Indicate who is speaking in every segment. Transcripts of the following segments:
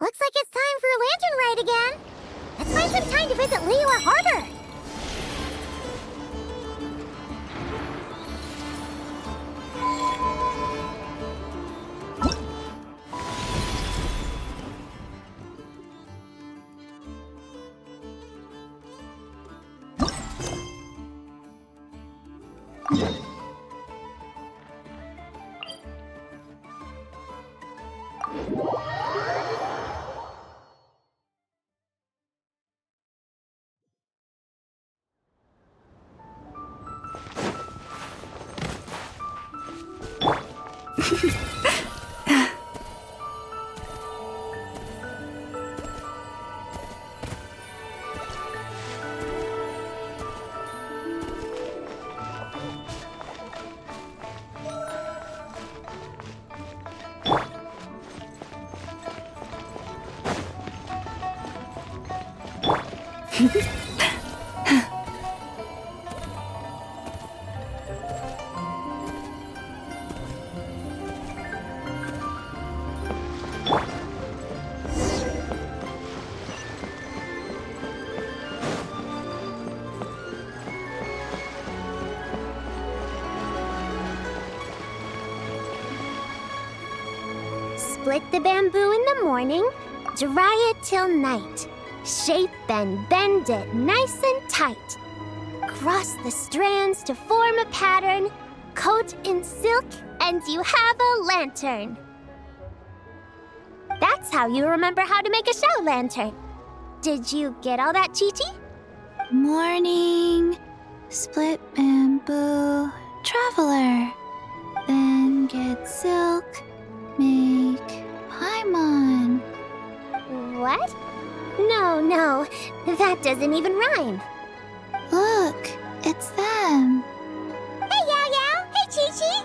Speaker 1: Looks like it's time for a lantern ride again. Let's find some time to visit Liyue Harbor. Split the bamboo in the morning, dry it till night. Shape and bend it nice and tight. Cross the strands to form a pattern, coat in silk, and you have a lantern. That's how you remember how to make a show lantern. Did you get all that, Chi-Chi?
Speaker 2: Morning, split bamboo, traveler. Then get silk, make paimon.
Speaker 1: What? No, that doesn't even rhyme.
Speaker 2: Look, it's them.
Speaker 1: Hey, Yao Yao! Hey, Chi-Chi!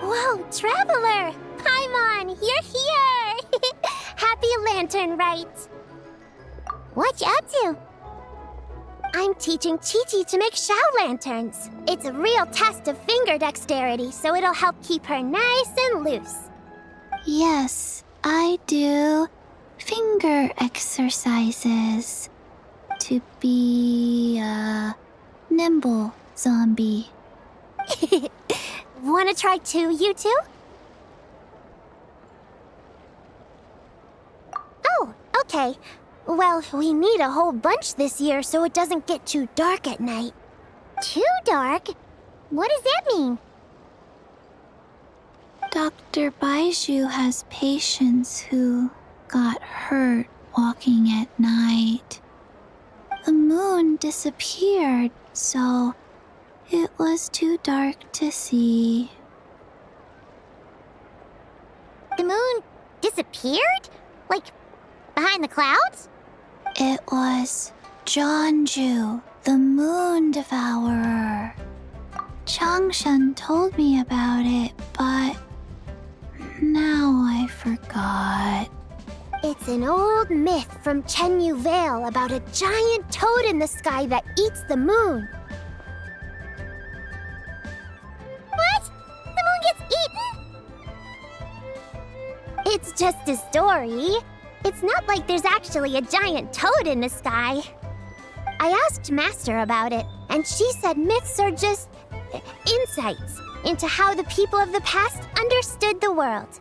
Speaker 1: Whoa, Traveler! Paimon, you're here! Happy lantern rites! What you up to? I'm teaching Chi-Chi to make show lanterns. It's a real test of finger dexterity, so it'll help keep her nice and loose.
Speaker 2: Yes, I do finger exercises to be a nimble zombie.
Speaker 1: Wanna try too, you two? Oh, okay. Well, we need a whole bunch this year so it doesn't get too dark at night. Too dark? What does that mean?
Speaker 2: Dr. Baiju has patients who got hurt walking at night. The moon disappeared, so it was too dark to see.
Speaker 1: The moon disappeared? Like, behind the clouds?
Speaker 2: It was Jeonju, the moon devourer. Changshan told me about it, but now I forgot.
Speaker 1: It's an old myth from Chenyu Vale about a giant toad in the sky that eats the moon. What? The moon gets eaten? It's just a story. It's not like there's actually a giant toad in the sky. I asked Master about it, and she said myths are just insights into how the people of the past understood the world.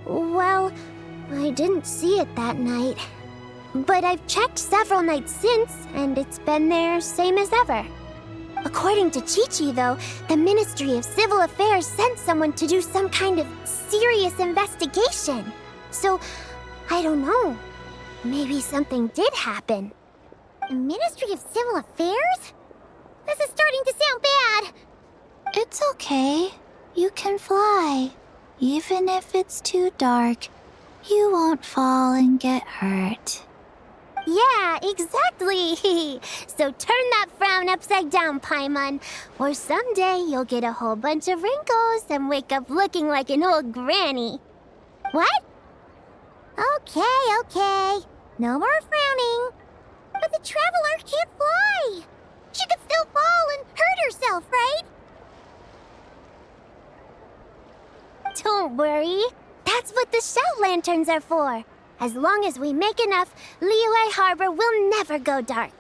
Speaker 1: Well, I didn't see it that night. But I've checked several nights since, and it's been there same as ever. According to Chi-Chi, though, the Ministry of Civil Affairs sent someone to do some kind of serious investigation. So, I don't know. Maybe something did happen. The Ministry of Civil Affairs? This is starting to sound bad.
Speaker 2: It's okay. You can fly. Even if it's too dark, you won't fall and get hurt.
Speaker 1: Yeah, exactly. So turn that frown upside down, Paimon, or someday you'll get a whole bunch of wrinkles and wake up looking like an old granny. What? Okay. No more frowning. But the Traveler can't fly. She could still fall and hurt herself, right? Don't worry. That's what the shout lanterns are for. As long as we make enough, Liyue Harbor will never go dark.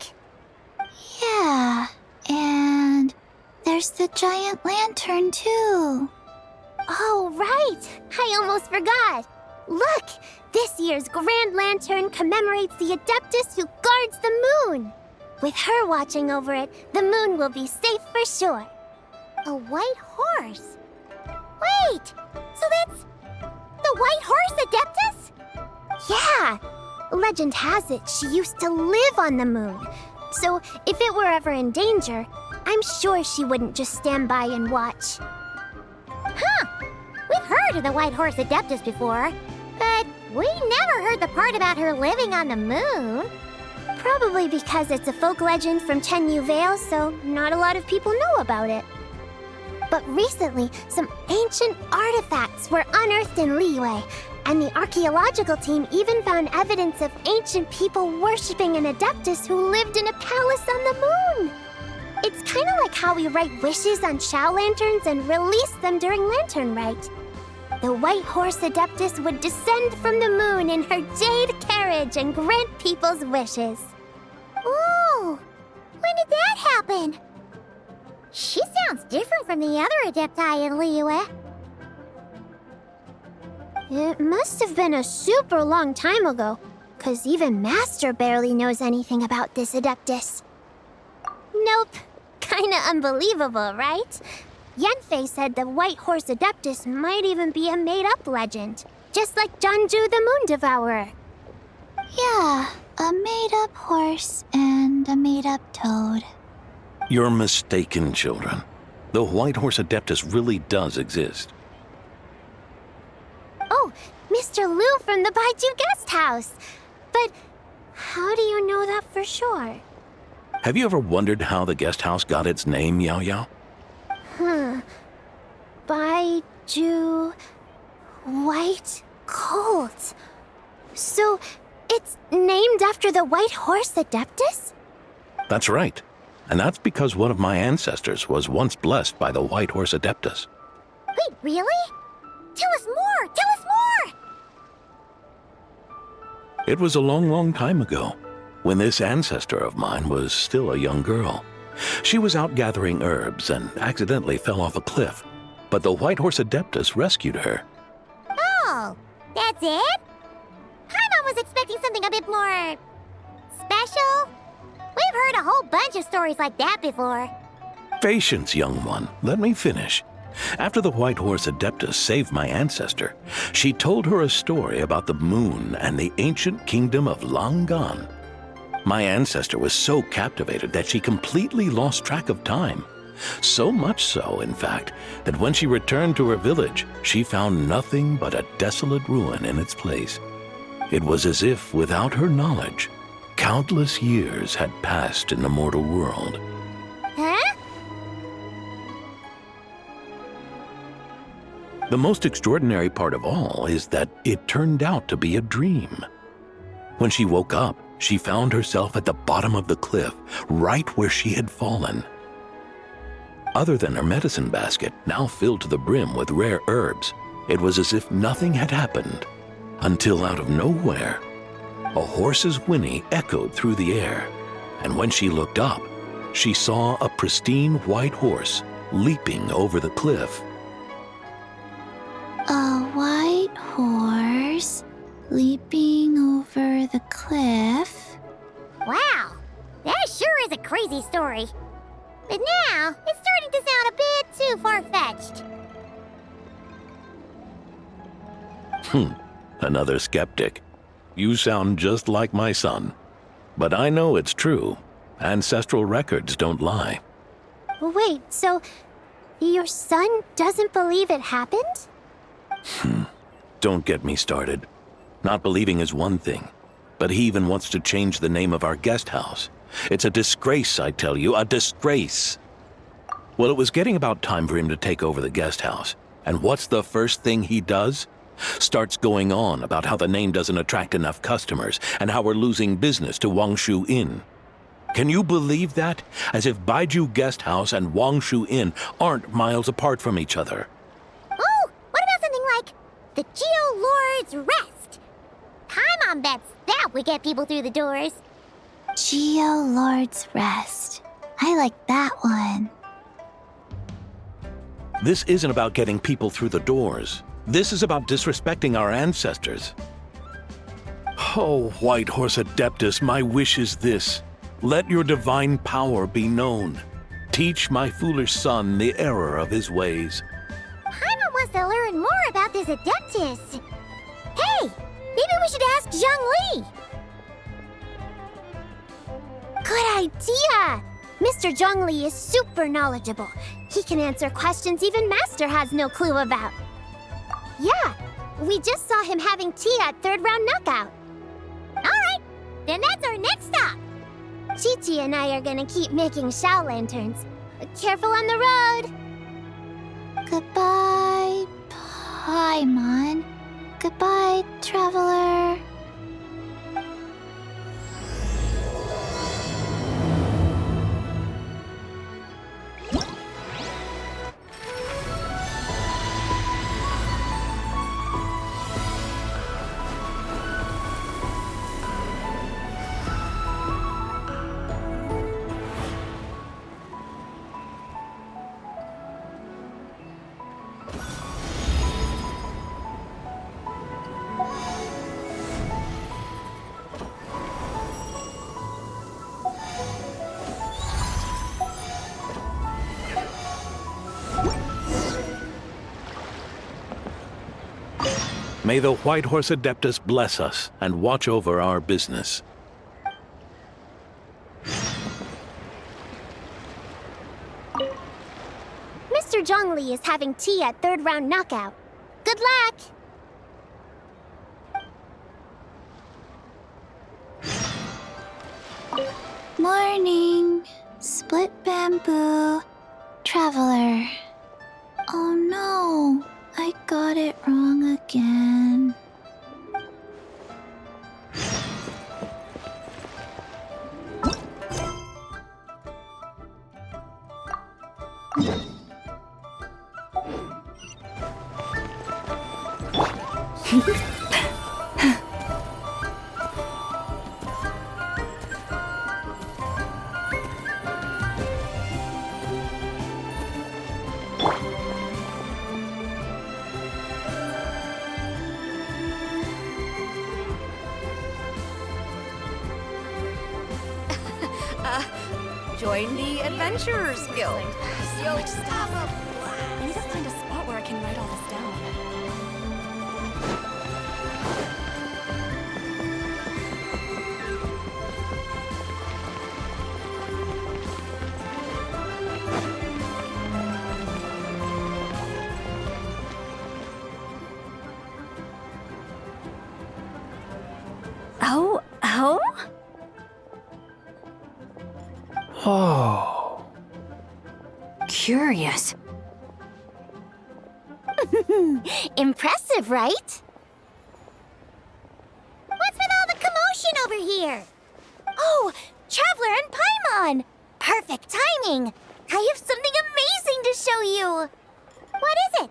Speaker 2: Yeah, and there's the giant lantern too.
Speaker 1: Oh, right! I almost forgot. Look! This year's Grand Lantern commemorates the Adeptus who guards the moon. With her watching over it, the moon will be safe for sure. A white horse? Wait! So that's the White Horse Adeptus? Yeah! Legend has it she used to live on the moon. So if it were ever in danger, I'm sure she wouldn't just stand by and watch. Huh! We've heard of the White Horse Adeptus before, but we never heard the part about her living on the moon. Probably because it's a folk legend from Chenyu Vale, so not a lot of people know about it. But recently, some ancient artifacts were unearthed in Liyue, and the archaeological team even found evidence of ancient people worshipping an Adeptus who lived in a palace on the moon. It's kind of like how we write wishes on Shao lanterns and release them during Lantern Rite. The White Horse Adeptus would descend from the moon in her jade carriage and grant people's wishes. Ooh! When did that happen? She sounds different from the other Adepti in Liyue. It must have been a super long time ago, 'cause even Master barely knows anything about this Adeptus. Nope. Kinda unbelievable, right? Yanfei said the White Horse Adeptus might even be a made-up legend, just like Janju the Moon Devourer.
Speaker 2: Yeah, a made-up horse and a made-up toad.
Speaker 3: You're mistaken, children. The White Horse Adeptus really does exist.
Speaker 1: Oh, Mr. Liu from the Baiju Guest House. But how do you know that for sure?
Speaker 3: Have you ever wondered how the guest house got its name, Yao Yao?
Speaker 1: Baiju... White Colt. So, it's named after the White Horse Adeptus?
Speaker 3: That's right. And that's because one of my ancestors was once blessed by the White Horse Adeptus.
Speaker 1: Wait, really? Tell us more! Tell us more!
Speaker 3: It was a long, long time ago, when this ancestor of mine was still a young girl. She was out gathering herbs and accidentally fell off a cliff, but the White Horse Adeptus rescued her.
Speaker 1: Oh, that's it? Paimon was expecting something a bit more... special? We've heard a whole bunch of stories like that before.
Speaker 3: Patience, young one. Let me finish. After the White Horse Adeptus saved my ancestor, she told her a story about the moon and the ancient kingdom of Langan. My ancestor was so captivated that she completely lost track of time. So much so, in fact, that when she returned to her village, she found nothing but a desolate ruin in its place. It was as if, without her knowledge, countless years had passed in the mortal world.
Speaker 1: Huh?
Speaker 3: The most extraordinary part of all is that it turned out to be a dream. When she woke up, she found herself at the bottom of the cliff, right where she had fallen. Other than her medicine basket, now filled to the brim with rare herbs, it was as if nothing had happened, until out of nowhere, a horse's whinny echoed through the air, and when she looked up, she saw a pristine white horse leaping over the cliff.
Speaker 2: A white horse leaping over the cliff?
Speaker 1: Wow, that sure is a crazy story. But now, it's starting to sound a bit too far-fetched.
Speaker 3: Another skeptic. You sound just like my son. But I know it's true. Ancestral records don't lie.
Speaker 1: Wait, so your son doesn't believe it happened?
Speaker 3: Don't get me started. Not believing is one thing, but he even wants to change the name of our guest house. It's a disgrace, I tell you, a disgrace. Well, it was getting about time for him to take over the guest house. And what's the first thing he does? Starts going on about how the name doesn't attract enough customers and how we're losing business to Wangshu Inn. Can you believe that? As if Baiju Guest House and Wangshu Inn aren't miles apart from each other.
Speaker 1: Oh, what about something like the Geo-Lord's Rest. Paimon bets that would get people through the doors.
Speaker 2: Geo-Lord's Rest. I like that one.
Speaker 3: This isn't about getting people through the doors. This is about disrespecting our ancestors. Oh, White Horse Adeptus, my wish is this. Let your divine power be known. Teach my foolish son the error of his ways.
Speaker 1: Paimon wants to learn more about this Adeptus. Hey, maybe we should ask Zhongli. Good idea! Mr. Zhongli is super knowledgeable. He can answer questions even Master has no clue about. Yeah, we just saw him having tea at third round knockout. Alright, then that's our next stop. Chi-Chi and I are gonna keep making Shao lanterns. Careful on the road!
Speaker 2: Goodbye, Paimon. Goodbye, traveler.
Speaker 3: May the White Horse Adeptus bless us and watch over our business.
Speaker 1: Mr. Zhongli is having tea at third round knockout. Good luck!
Speaker 2: Morning. Split bamboo. Traveler. Oh no. I got it wrong again.
Speaker 4: Join the Adventurers Guild. Yo, stop! I need to find a spot where I can write all this down.
Speaker 2: Oh?
Speaker 3: Oh.
Speaker 2: Curious.
Speaker 1: Impressive, right? What's with all the commotion over here? Oh, Traveler and Paimon! Perfect timing! I have something amazing to show you! What is it?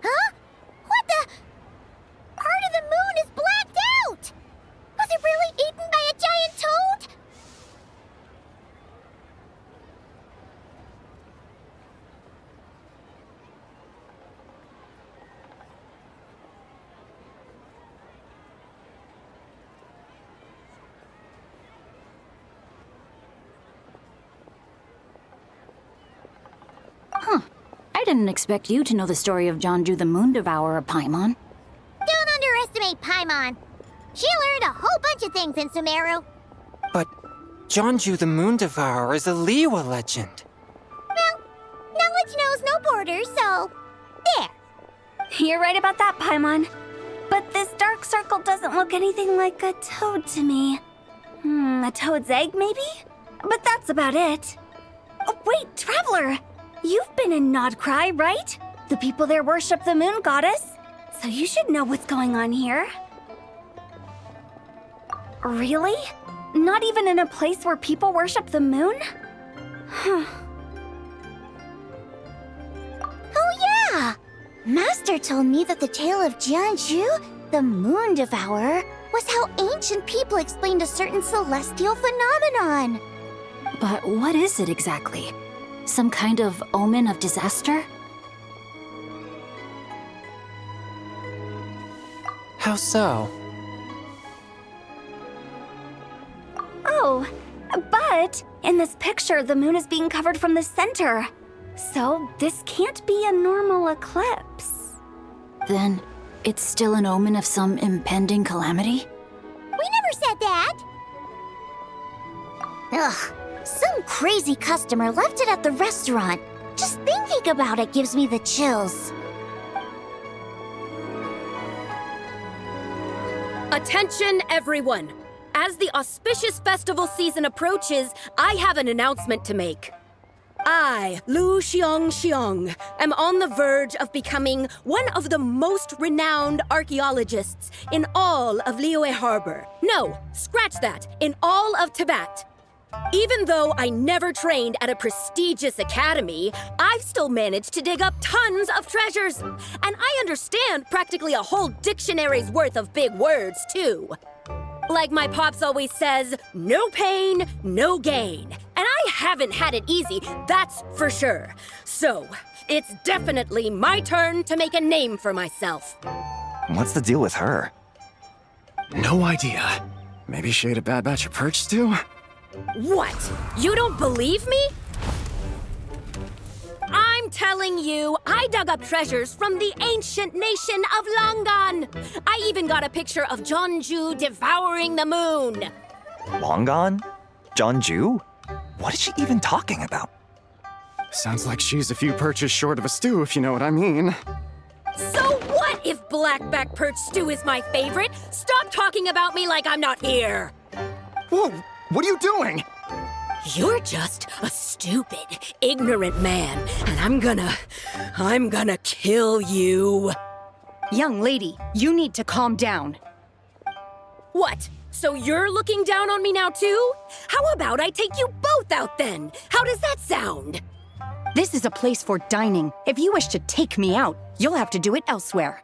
Speaker 1: Huh? What the? Part of the moon is blacked out! Was it really eaten by a giant toad?
Speaker 5: I didn't expect you to know the story of Jonju the Moon Devourer, Paimon.
Speaker 1: Don't underestimate Paimon. She learned a whole bunch of things in Sumeru.
Speaker 6: But Jonju the Moon Devourer is a Liyue legend.
Speaker 1: Well, knowledge knows no borders, so there.
Speaker 2: You're right about that, Paimon. But this dark circle doesn't look anything like a toad to me. A toad's egg, maybe? But that's about it. Oh, wait, Traveler! You've been in Nodcry, right? The people there worship the moon goddess. So you should know what's going on here. Really? Not even in a place where people worship the moon?
Speaker 1: Oh yeah! Master told me that the tale of Jianzhu, the Moon Devourer, was how ancient people explained a certain celestial phenomenon.
Speaker 5: But what is it exactly? Some kind of omen of disaster?
Speaker 6: How so?
Speaker 2: Oh, but in this picture, the moon is being covered from the center. So this can't be a normal eclipse.
Speaker 5: Then it's still an omen of some impending calamity?
Speaker 1: We never said that! Ugh, some crazy customer left it at the restaurant. Just thinking about it gives me the chills.
Speaker 7: Attention, everyone! As the auspicious festival season approaches, I have an announcement to make. I, Lu Xiong, am on the verge of becoming one of the most renowned archaeologists in all of Liyue Harbor. No, scratch that, in all of Tibet. Even though I never trained at a prestigious academy, I've still managed to dig up tons of treasures. And I understand practically a whole dictionary's worth of big words, too. Like my pops always says, no pain, no gain. And I haven't had it easy, that's for sure. So, it's definitely my turn to make a name for myself.
Speaker 8: What's the deal with her?
Speaker 9: No idea. Maybe she ate a bad batch of perch stew?
Speaker 7: What? You don't believe me? I'm telling you, I dug up treasures from the ancient nation of Langan. I even got a picture of Jianzhu devouring the moon.
Speaker 8: Long gone? Jianzhu? What is she even talking about?
Speaker 9: Sounds like she's a few perches short of a stew, if you know what I mean.
Speaker 7: So what if blackback perch stew is my favorite? Stop talking about me like I'm not here.
Speaker 9: Whoa! What are you doing?
Speaker 7: You're just a stupid, ignorant man, and I'm gonna kill you.
Speaker 4: Young lady, you need to calm down.
Speaker 7: What? So you're looking down on me now too? How about I take you both out then? How does that sound?
Speaker 4: This is a place for dining. If you wish to take me out, you'll have to do it elsewhere.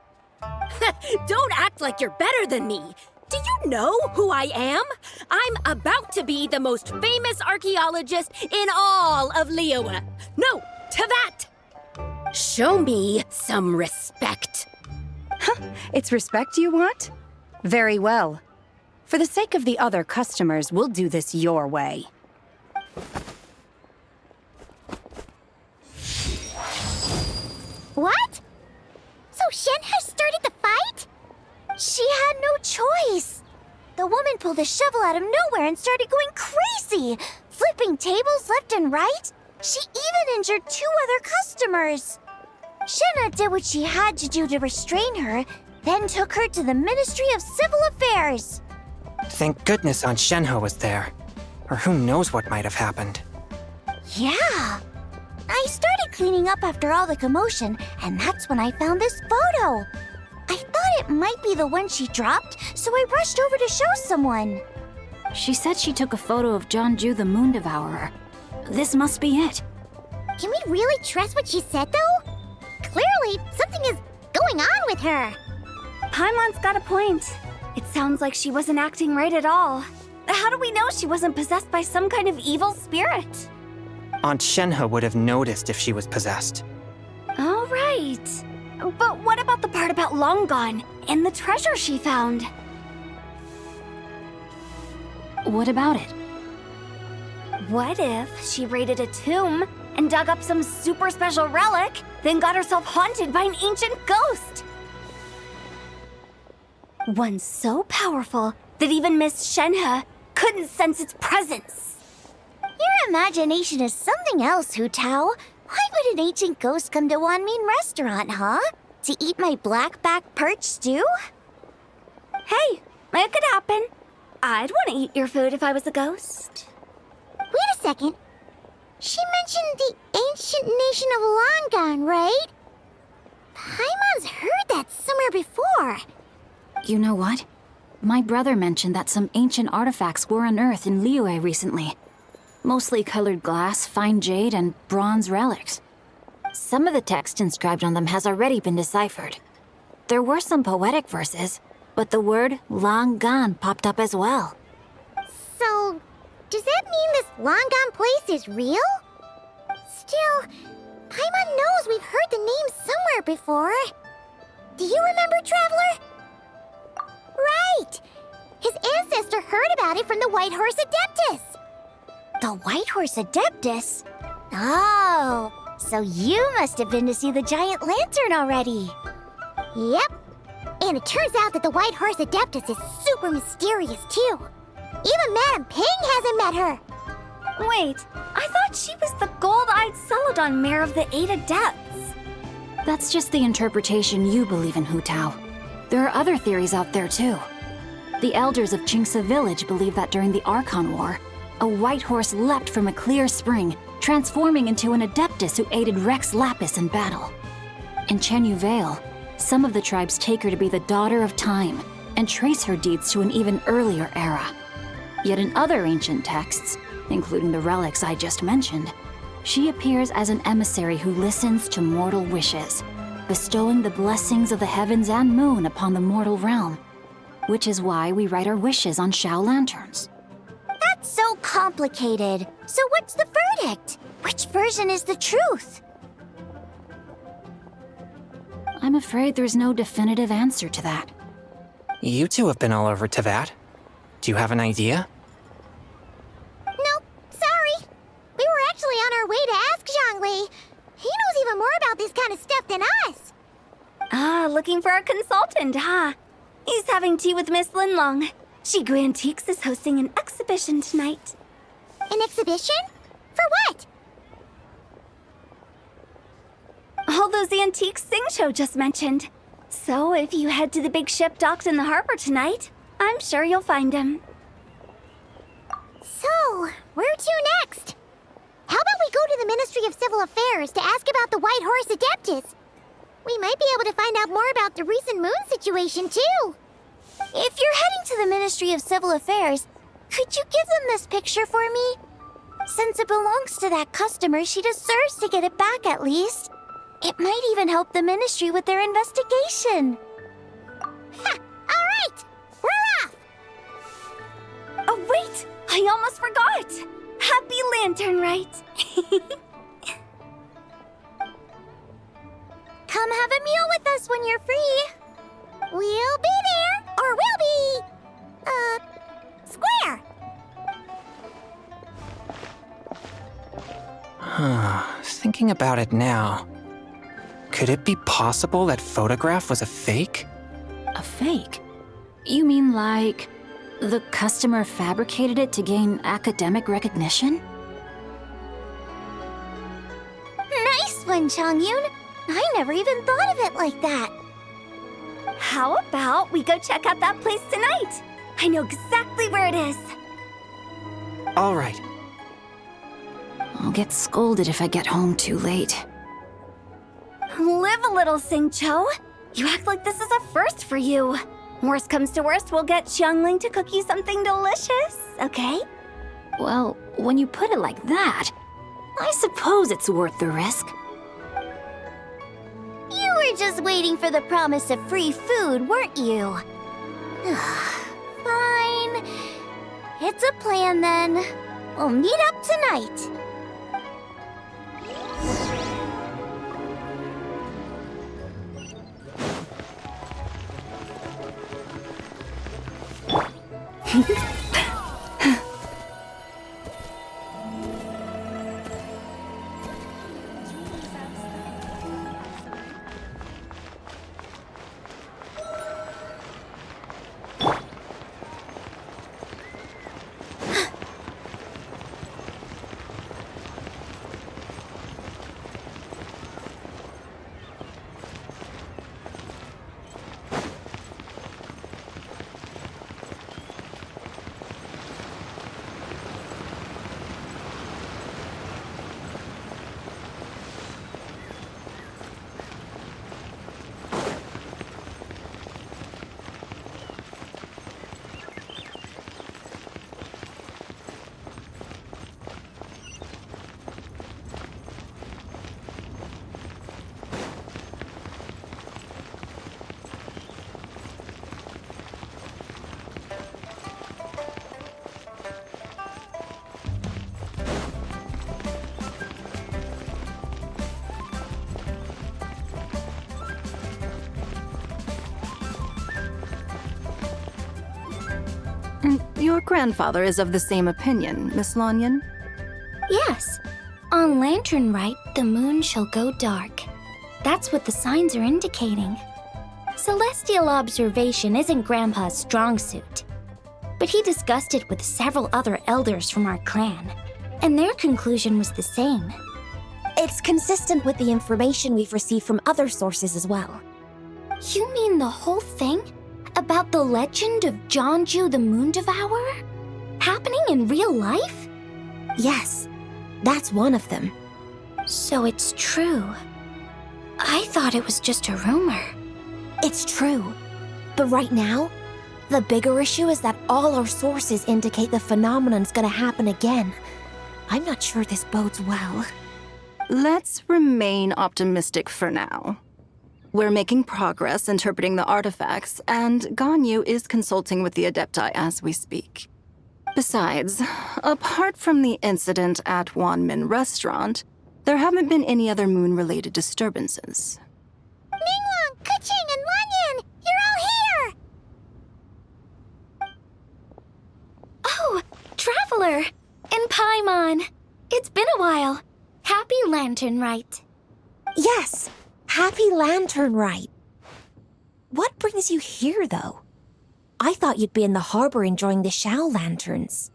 Speaker 7: Don't act like you're better than me. Do you know who I am? I'm about to be the most famous archaeologist in all of Liyue. No, Tibet! Show me some respect.
Speaker 4: It's respect you want? Very well. For the sake of the other customers, we'll do this your way.
Speaker 1: What? So Shen has started the fight? She had no choice. The woman pulled a shovel out of nowhere and started going crazy, flipping tables left and right. She even injured 2 other customers. Shenna did what she had to do to restrain her, then took her to the Ministry of Civil Affairs.
Speaker 6: Thank goodness Aunt Shenhe was there. Or who knows what might have happened.
Speaker 1: Yeah. I started cleaning up after all the commotion, and that's when I found this photo. I thought it might be the one she dropped, so I rushed over to show someone.
Speaker 5: She said she took a photo of Jianzhu the Moon Devourer. This must be it.
Speaker 1: Can we really trust what she said, though? Clearly, something is going on with her.
Speaker 2: Paimon's got a point. It sounds like she wasn't acting right at all. How do we know she wasn't possessed by some kind of evil spirit?
Speaker 6: Aunt Shenhe would have noticed if she was possessed.
Speaker 2: All right. But what about the part about Long Gone and the treasure she found?
Speaker 5: What about it?
Speaker 2: What if she raided a tomb and dug up some super special relic, then got herself haunted by an ancient ghost? One so powerful that even Miss Shenhe couldn't sense its presence.
Speaker 1: Your imagination is something else, Hu Tao. Why would an ancient ghost come to Wanmin restaurant, huh? To eat my blackback perch stew?
Speaker 2: Hey, it could happen. I'd want to eat your food if I was a ghost.
Speaker 1: Wait a second. She mentioned the ancient nation of Langan, right? Paimon's heard that somewhere before.
Speaker 5: You know what? My brother mentioned that some ancient artifacts were unearthed in Liyue recently. Mostly colored glass, fine jade, and bronze relics. Some of the text inscribed on them has already been deciphered. There were some poetic verses, but the word long gone popped up as well.
Speaker 1: So, does that mean this long gone place is real? Still, Paimon knows we've heard the name somewhere before. Do you remember, Traveler? Right! His ancestor heard about it from the White Horse Adeptus. The White Horse Adeptus? Oh, so you must have been to see the giant lantern already. Yep. And it turns out that the White Horse Adeptus is super mysterious, too. Even Madame Ping hasn't met her.
Speaker 2: Wait, I thought she was the gold-eyed Celadon mare of the 8 Adepts.
Speaker 5: That's just the interpretation you believe in, Hu Tao. There are other theories out there, too. The elders of Qingce Village believe that during the Archon War, a white horse leapt from a clear spring, transforming into an Adeptus who aided Rex Lapis in battle. In Chenyu Vale, some of the tribes take her to be the daughter of time and trace her deeds to an even earlier era. Yet in other ancient texts, including the relics I just mentioned, she appears as an emissary who listens to mortal wishes, bestowing the blessings of the heavens and moon upon the mortal realm, which is why we write our wishes on Shao lanterns.
Speaker 1: That's so complicated. So what's the verdict? Which version is the truth?
Speaker 5: I'm afraid there's no definitive answer to that.
Speaker 6: You two have been all over Teyvat. Do you have an idea?
Speaker 1: Nope, sorry. We were actually on our way to ask Zhongli. He knows even more about this kind of stuff than us.
Speaker 2: Ah, looking for a consultant, huh? He's having tea with Miss Linlong. Shigu Antiques is hosting an exhibition tonight.
Speaker 1: An exhibition? For what?
Speaker 2: All those antiques Sing Show just mentioned. So if you head to the big ship docked in the harbor tonight, I'm sure you'll find him.
Speaker 1: So, where to next? How about we go to the Ministry of Civil Affairs to ask about the White Horse Adeptus? We might be able to find out more about the recent moon situation, too. If you're heading to the Ministry of Civil Affairs, could you give them this picture for me? Since it belongs to that customer, she deserves to get it back at least. It might even help the Ministry with their investigation. Ha! All right! We're off!
Speaker 2: Oh, wait! I almost forgot! Happy Lantern Rite!
Speaker 1: Come have a meal with us when you're free. We'll be there, or we'll be... square.
Speaker 6: Thinking about it now, could it be possible that photograph was a fake?
Speaker 5: A fake? You mean like the customer fabricated it to gain academic recognition?
Speaker 1: Nice one, Chongyun. I never even thought of it like that.
Speaker 2: How about we go check out that place tonight? I know exactly where it is.
Speaker 6: All right.
Speaker 5: I'll get scolded if I get home too late.
Speaker 2: Live a little, Sing-Cho. You act like this is a first for you. Worst comes to worst, we'll get Xiangling to cook you something delicious, okay?
Speaker 5: Well, when you put it like that, I suppose it's worth the risk.
Speaker 1: You were just waiting for the promise of free food, weren't you? Fine. It's a plan then. We'll meet up tonight.
Speaker 10: grandfather is of the same opinion, Miss Lanyan.
Speaker 2: Yes. On Lantern Rite, the moon shall go dark. That's what the signs are indicating. Celestial observation isn't Grandpa's strong suit. But he discussed it with several other elders from our clan, and their conclusion was the same.
Speaker 1: It's consistent with the information we've received from other sources as well.
Speaker 2: You mean the whole thing? About the legend of Jeonju the Moon Devourer? Happening in real life?
Speaker 1: Yes, that's one of them.
Speaker 2: So it's true. I thought it was just a rumor.
Speaker 1: It's true. But right now, the bigger issue is that all our sources indicate the phenomenon's gonna happen again. I'm not sure this bodes well.
Speaker 10: Let's remain optimistic for now. We're making progress interpreting the artifacts, and Ganyu is consulting with the Adepti as we speak. Besides, apart from the incident at Wanmin Restaurant, there haven't been any other moon-related disturbances.
Speaker 1: Ningguang, Keqing, and Lanyan! You're all here!
Speaker 2: Oh, Traveler! And Paimon! It's been a while. Happy Lantern Rite.
Speaker 1: Yes, happy Lantern Rite. What brings you here, though? I thought you'd be in the harbor enjoying the Shao lanterns.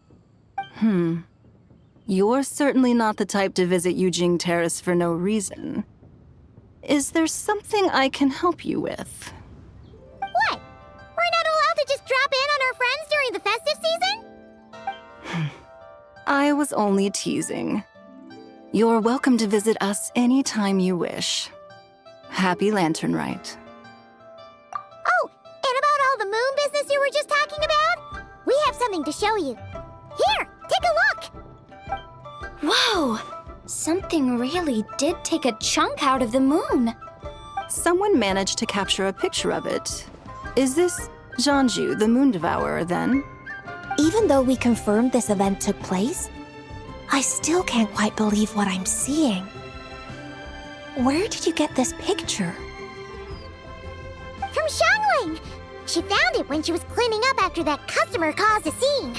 Speaker 10: You're certainly not the type to visit Yujing Terrace for no reason. Is there something I can help you with?
Speaker 1: What? We're not allowed to just drop in on our friends during the festive season?
Speaker 10: I was only teasing. You're welcome to visit us anytime you wish. Happy Lantern Rite.
Speaker 1: Oh, and about all the moon business you were just talking about? We have something to show you. Here, take a look!
Speaker 2: Whoa! Something really did take a chunk out of the moon.
Speaker 10: Someone managed to capture a picture of it. Is this Jeonju, the Moon Devourer, then?
Speaker 1: Even though we confirmed this event took place, I still can't quite believe what I'm seeing. Where did you get this picture? From Xiangling! She found it when she was cleaning up after that customer caused a scene.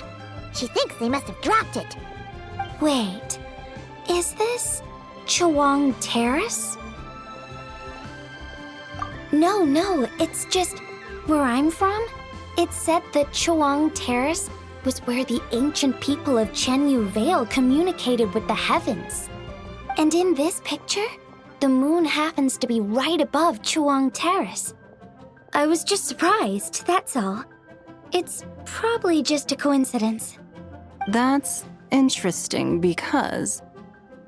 Speaker 1: She thinks they must have dropped it.
Speaker 2: Wait, is this Chawang Terrace? No, it's just where I'm from. It said that Chawang Terrace was where the ancient people of Chenyu Vale communicated with the heavens. And in this picture, the moon happens to be right above Chawang Terrace. I was just surprised, that's all. It's probably just a coincidence.
Speaker 10: That's interesting because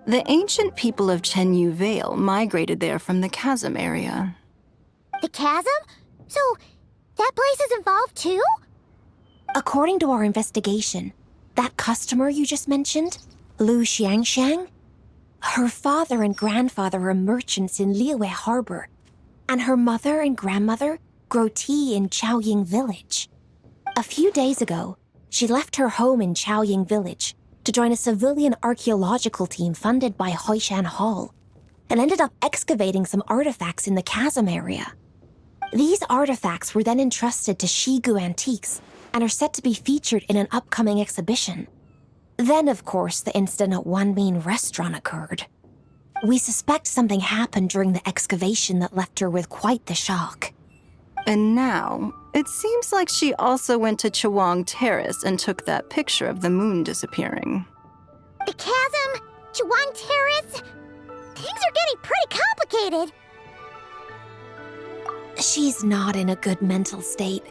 Speaker 10: the ancient people of Chenyu Vale migrated there from the chasm area.
Speaker 1: The chasm? So, that place is involved too? According to our investigation, that customer you just mentioned, Lu Xiangxiang, her father and grandfather are merchants in Liyue Harbor, and her mother and grandmother grow tea in Chaoying Village. A few days ago, she left her home in Chaoying Village to join a civilian archaeological team funded by Hoishan Hall, and ended up excavating some artifacts in the chasm area. These artifacts were then entrusted to Shigu Antiques and are set to be featured in an upcoming exhibition. Then, of course, the incident at Wanmin Restaurant occurred. We suspect something happened during the excavation that left her with quite the shock.
Speaker 10: And now, it seems like she also went to Chawang Terrace and took that picture of the moon disappearing.
Speaker 1: The chasm? Chawang Terrace? Things are getting pretty complicated. She's not in a good mental state,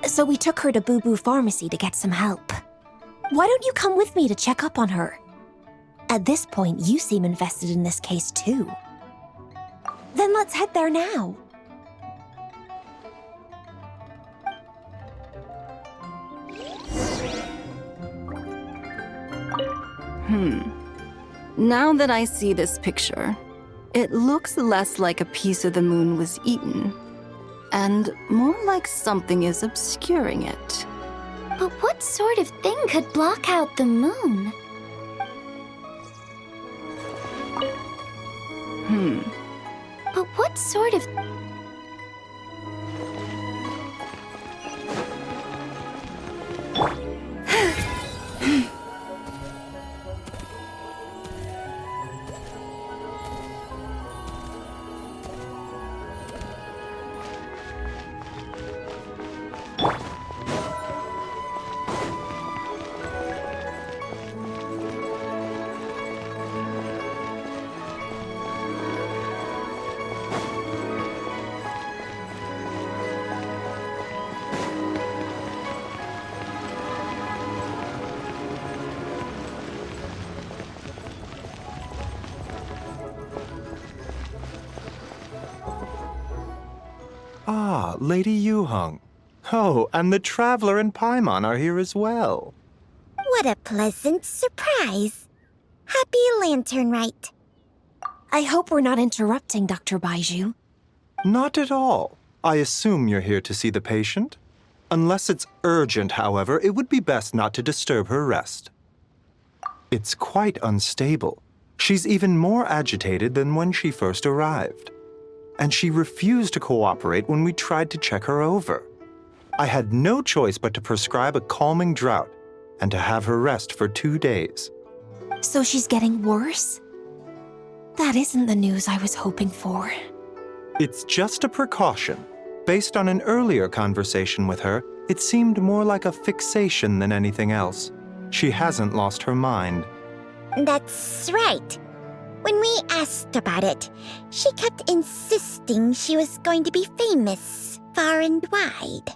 Speaker 1: so we took her to Boo Boo Pharmacy to get some help. Why don't you come with me to check up on her? At this point, you seem invested in this case too. Then let's head there now.
Speaker 10: Now that I see this picture, it looks less like a piece of the moon was eaten, and more like something is obscuring it.
Speaker 2: But what sort of thing could block out the moon? But what sort of...
Speaker 11: Ah, Lady Yuheng. Oh, and the Traveler and Paimon are here as well.
Speaker 1: What a pleasant surprise. Happy Lantern Rite.
Speaker 12: I hope we're not interrupting, Dr. Baiju.
Speaker 11: Not at all. I assume you're here to see the patient? Unless it's urgent, however, it would be best not to disturb her rest. It's quite unstable. She's even more agitated than when she first arrived. And she refused to cooperate when we tried to check her over. I had no choice but to prescribe a calming draught and to have her rest for 2 days.
Speaker 12: So she's getting worse? That isn't the news I was hoping for.
Speaker 11: It's just a precaution. Based on an earlier conversation with her, it seemed more like a fixation than anything else. She hasn't lost her mind.
Speaker 1: That's right. When we asked about it, she kept insisting she was going to be famous far and wide.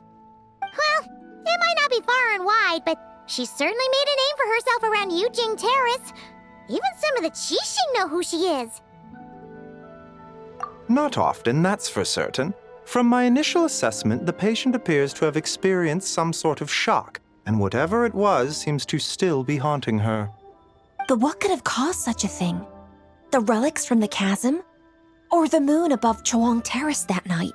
Speaker 1: Well, it might not be far and wide, but she certainly made a name for herself around Yujing Terrace. Even some of the Qixing know who she is.
Speaker 11: Not often, that's for certain. From my initial assessment, the patient appears to have experienced some sort of shock, and whatever it was seems to still be haunting her.
Speaker 12: But what could have caused such a thing? The relics from the chasm? Or the moon above Chuang Terrace that night?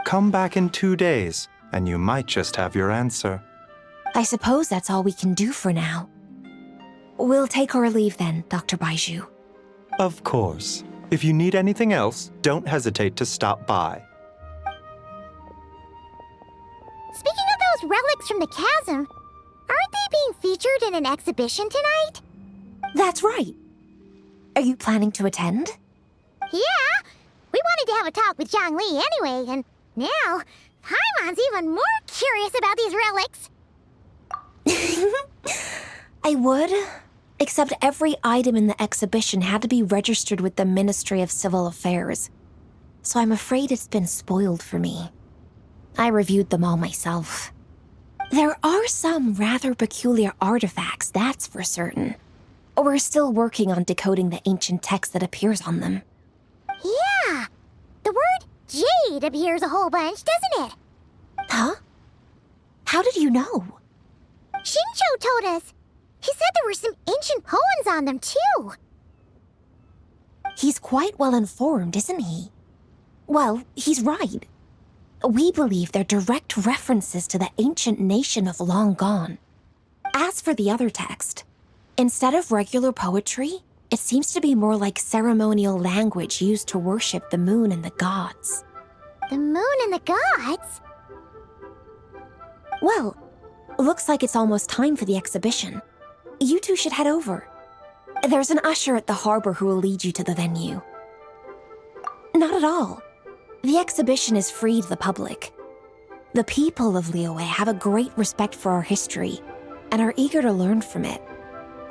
Speaker 11: Come back in 2 days, and you might just have your answer.
Speaker 12: I suppose that's all we can do for now. We'll take our leave then, Dr. Baiju.
Speaker 11: Of course. If you need anything else, don't hesitate to stop by.
Speaker 1: Speaking of those relics from the chasm, aren't they being featured in an exhibition tonight?
Speaker 12: That's right. Are you planning to attend?
Speaker 1: Yeah, we wanted to have a talk with Zhang Li anyway, and now Paimon's even more curious about these relics.
Speaker 12: I would, except every item in the exhibition had to be registered with the Ministry of Civil Affairs, so I'm afraid it's been spoiled for me. I reviewed them all myself. There are some rather peculiar artifacts, that's for certain. We're still working on decoding the ancient text that appears on them.
Speaker 1: Yeah, the word jade appears a whole bunch, doesn't it?
Speaker 12: Huh? How did you know?
Speaker 1: Shincho told us. He said there were some ancient poems on them, too.
Speaker 12: He's quite well informed, isn't he? Well, he's right. We believe they're direct references to the ancient nation of long gone. As for the other text, instead of regular poetry, it seems to be more like ceremonial language used to worship the moon and the gods.
Speaker 1: The moon and the gods?
Speaker 12: Well, looks like it's almost time for the exhibition. You two should head over. There's an usher at the harbor who will lead you to the venue. Not at all. The exhibition is free to the public. The people of Liyue have a great respect for our history and are eager to learn from it.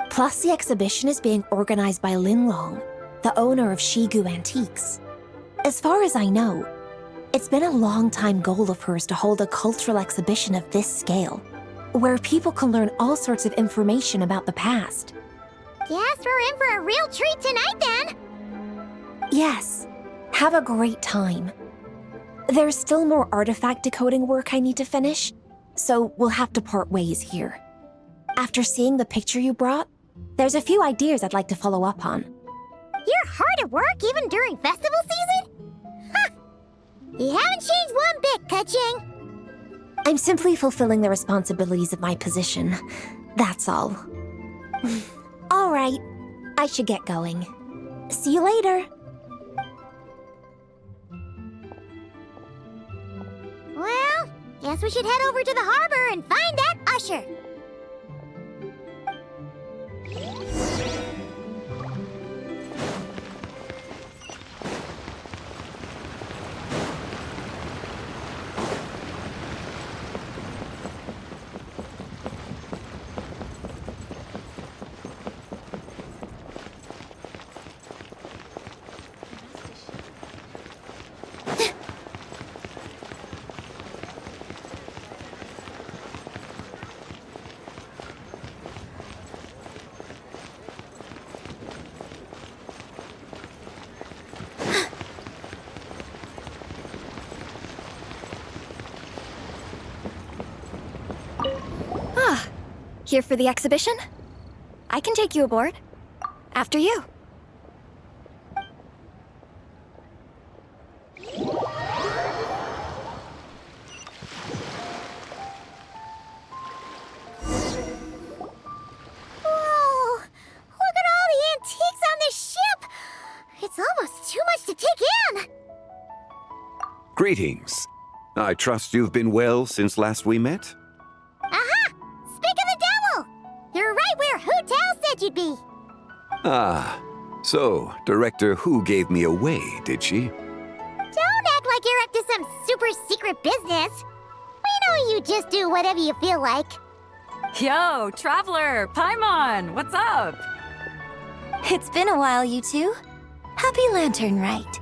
Speaker 12: Plus, the exhibition is being organized by Linlong, the owner of Shigu Antiques. As far as I know, it's been a long-time goal of hers to hold a cultural exhibition of this scale, where people can learn all sorts of information about the past.
Speaker 1: Guess we're in for a real treat tonight, then.
Speaker 12: Yes, have a great time. There's still more artifact decoding work I need to finish, so we'll have to part ways here. After seeing the picture you brought, there's a few ideas I'd like to follow up on.
Speaker 1: You're hard at work even during festival season? Ha! You haven't changed one bit, Ka-Ching.
Speaker 12: I'm simply fulfilling the responsibilities of my position. That's all. All right, I should get going. See you later.
Speaker 1: Well, guess we should head over to the harbor and find that usher.
Speaker 2: Here for the exhibition? I can take you aboard. After you.
Speaker 1: Whoa! Look at all the antiques on this ship! It's almost too much to take in!
Speaker 13: Greetings. I trust you've been well since last we met?
Speaker 1: Aha! Speak of the devil! You're right where Hu Tao said you'd be!
Speaker 13: Ah, so Director Hu gave me away, did she?
Speaker 1: Don't act like you're up to some super secret business! We know you just do whatever you feel like.
Speaker 4: Yo, Traveler! Paimon! What's up?
Speaker 2: It's been a while, you two. Happy Lantern Rite.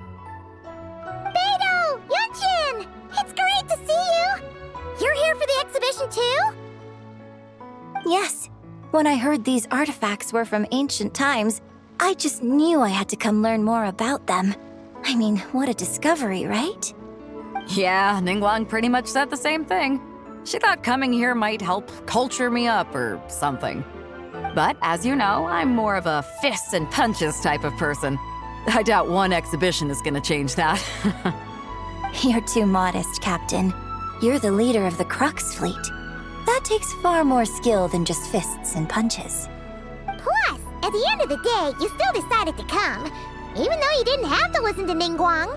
Speaker 1: Beidou! Yunchin! It's great to see you! You're here for the exhibition too?
Speaker 2: Yes. When I heard these artifacts were from ancient times, I just knew I had to come learn more about them. I mean, what a discovery, right?
Speaker 4: Yeah, Ningguang pretty much said the same thing. She thought coming here might help culture me up or something. But as you know, I'm more of a fists and punches type of person. I doubt one exhibition is gonna change that.
Speaker 2: You're too modest, Captain. You're the leader of the Crux fleet. That takes far more skill than just fists and punches.
Speaker 1: Plus, at the end of the day, you still decided to come, even though you didn't have to listen to Ningguang.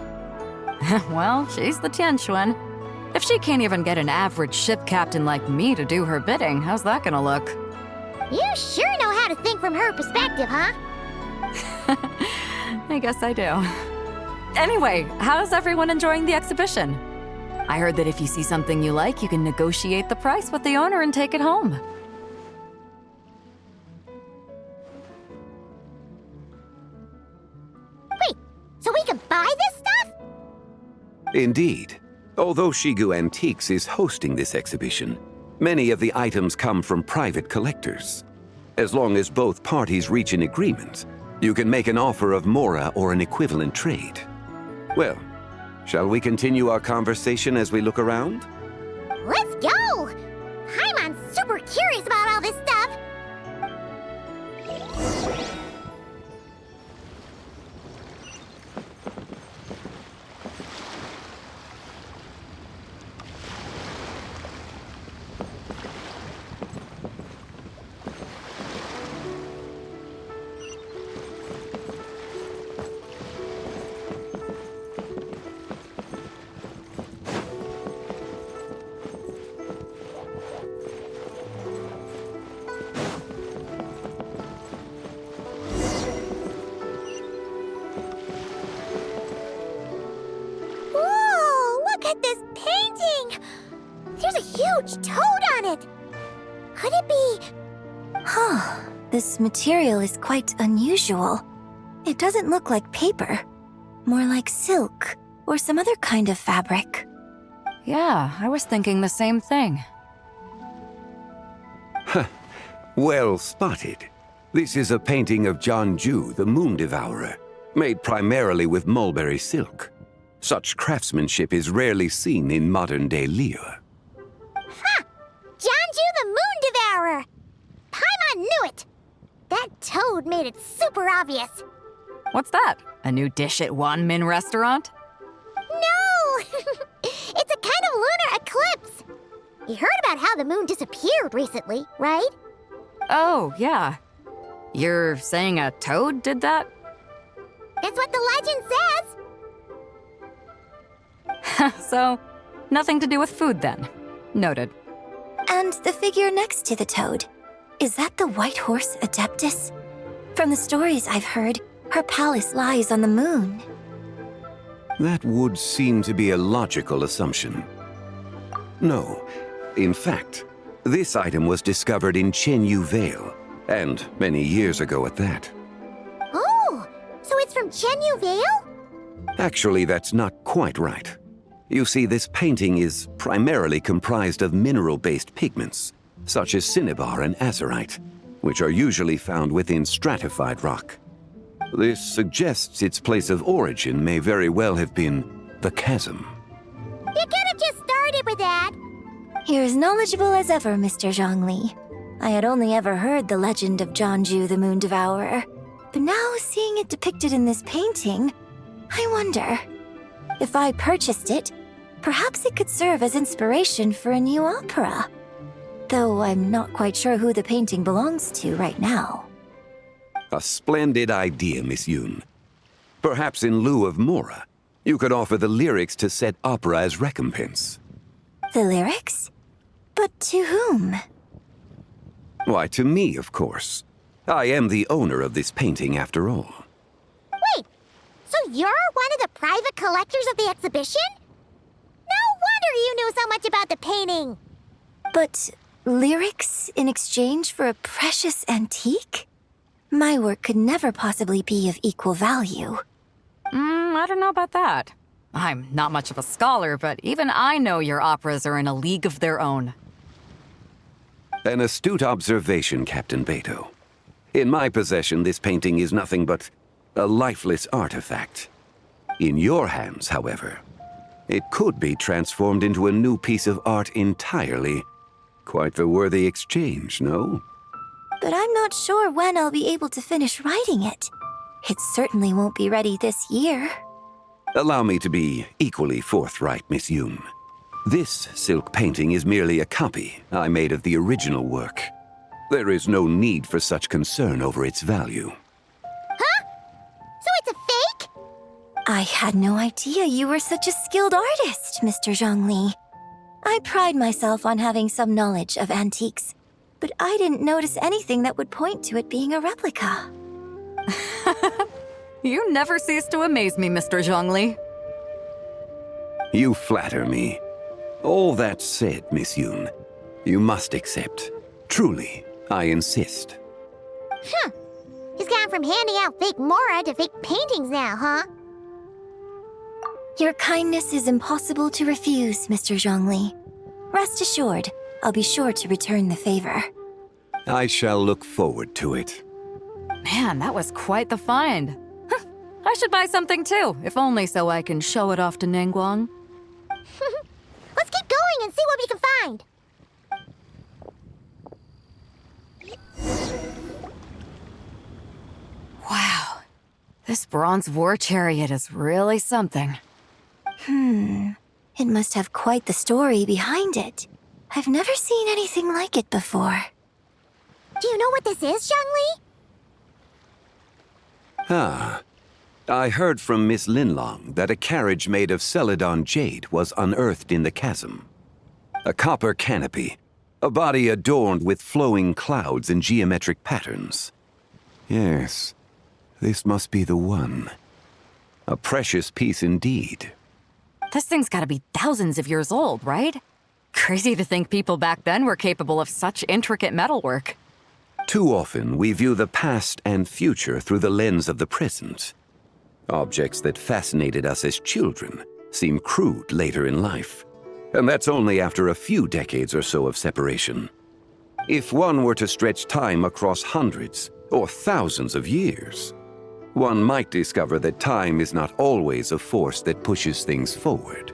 Speaker 4: Well, she's the Tianquan. If she can't even get an average ship captain like me to do her bidding, how's that gonna look?
Speaker 1: You sure know how to think from her perspective, huh?
Speaker 4: I guess I do. Anyway, how's everyone enjoying the exhibition? I heard that if you see something you like, you can negotiate the price with the owner and take it home.
Speaker 1: Wait, so we can buy this stuff?
Speaker 13: Indeed. Although Shigu Antiques is hosting this exhibition, many of the items come from private collectors. As long as both parties reach an agreement, you can make an offer of mora or an equivalent trade. Well, shall we continue our conversation as we look around?
Speaker 1: Let's go! Paimon's super curious about all this stuff. Huge toad on it! Could it be...
Speaker 2: Huh. This material is quite unusual. It doesn't look like paper. More like silk, or some other kind of fabric.
Speaker 4: Yeah, I was thinking the same thing.
Speaker 13: Well spotted. This is a painting of Jianju, the Moon Devourer, made primarily with mulberry silk. Such craftsmanship is rarely seen in modern-day Liyue.
Speaker 1: Ha! Jianju the Moon Devourer! Paimon knew it! That toad made it super obvious.
Speaker 4: What's that? A new dish at Wanmin restaurant?
Speaker 1: No! It's a kind of lunar eclipse. You heard about how the moon disappeared recently, right?
Speaker 4: Oh, yeah. You're saying a toad did that?
Speaker 1: It's what the legend says.
Speaker 4: So, nothing to do with food then. Noted.
Speaker 2: And the figure next to the toad. Is that the White Horse Adeptus? From the stories I've heard, her palace lies on the moon.
Speaker 13: That would seem to be a logical assumption. No. In fact, this item was discovered in Chenyu Vale, and many years ago at that.
Speaker 1: Oh, so it's from Chenyu Vale?
Speaker 13: Actually, that's not quite right. You see, this painting is primarily comprised of mineral-based pigments, such as cinnabar and azurite, which are usually found within stratified rock. This suggests its place of origin may very well have been the chasm.
Speaker 1: You could have just started with that.
Speaker 2: You're as knowledgeable as ever, Mr. Zhongli. I had only ever heard the legend of Jeonju the Moon Devourer, but now seeing it depicted in this painting, I wonder, if I purchased it, perhaps it could serve as inspiration for a new opera. Though I'm not quite sure who the painting belongs to right now.
Speaker 13: A splendid idea, Miss Yoon. Perhaps in lieu of Mora, you could offer the lyrics to said opera as recompense.
Speaker 2: The lyrics? But to whom?
Speaker 13: Why, to me, of course. I am the owner of this painting, after all.
Speaker 1: Wait, so you're one of the private collectors of the exhibition? No wonder you knew so much about the painting.
Speaker 2: But lyrics in exchange for a precious antique? My work could never possibly be of equal value.
Speaker 4: I don't know about that. I'm not much of a scholar, but even I know your operas are in a league of their own.
Speaker 13: An astute observation, Captain Beto. In my possession, this painting is nothing but a lifeless artifact. In your hands, however, it could be transformed into a new piece of art entirely. Quite the worthy exchange, no?
Speaker 2: But I'm not sure when I'll be able to finish writing it. It certainly won't be ready this year.
Speaker 13: Allow me to be equally forthright, Miss Yoon. This silk painting is merely a copy I made of the original work. There is no need for such concern over its value.
Speaker 1: Huh? So it's a fake?
Speaker 2: I had no idea you were such a skilled artist, Mr. Zhongli. I pride myself on having some knowledge of antiques, but I didn't notice anything that would point to it being a replica.
Speaker 4: You never cease to amaze me, Mr. Zhongli.
Speaker 13: You flatter me. All that said, Miss Yoon, you must accept. Truly, I insist.
Speaker 1: Huh. He's gone from handing out fake Mora to fake paintings now, huh?
Speaker 2: Your kindness is impossible to refuse, Mr. Zhongli. Rest assured, I'll be sure to return the favor.
Speaker 13: I shall look forward to it.
Speaker 4: Man, that was quite the find. I should buy something too, if only so I can show it off to Ningguang.
Speaker 1: Let's keep going and see what we can find.
Speaker 4: Wow, this bronze war chariot is really something.
Speaker 2: It must have quite the story behind it. I've never seen anything like it before.
Speaker 1: Do you know what this is, Zhongli?
Speaker 13: Ah. I heard from Miss Linlong that a carriage made of Celadon jade was unearthed in the chasm. A copper canopy, a body adorned with flowing clouds and geometric patterns. Yes, this must be the one. A precious piece indeed.
Speaker 4: This thing's gotta be thousands of years old, right? Crazy to think people back then were capable of such intricate metalwork.
Speaker 13: Too often, we view the past and future through the lens of the present. Objects that fascinated us as children seem crude later in life. And that's only after a few decades or so of separation. If one were to stretch time across hundreds or thousands of years, one might discover that time is not always a force that pushes things forward.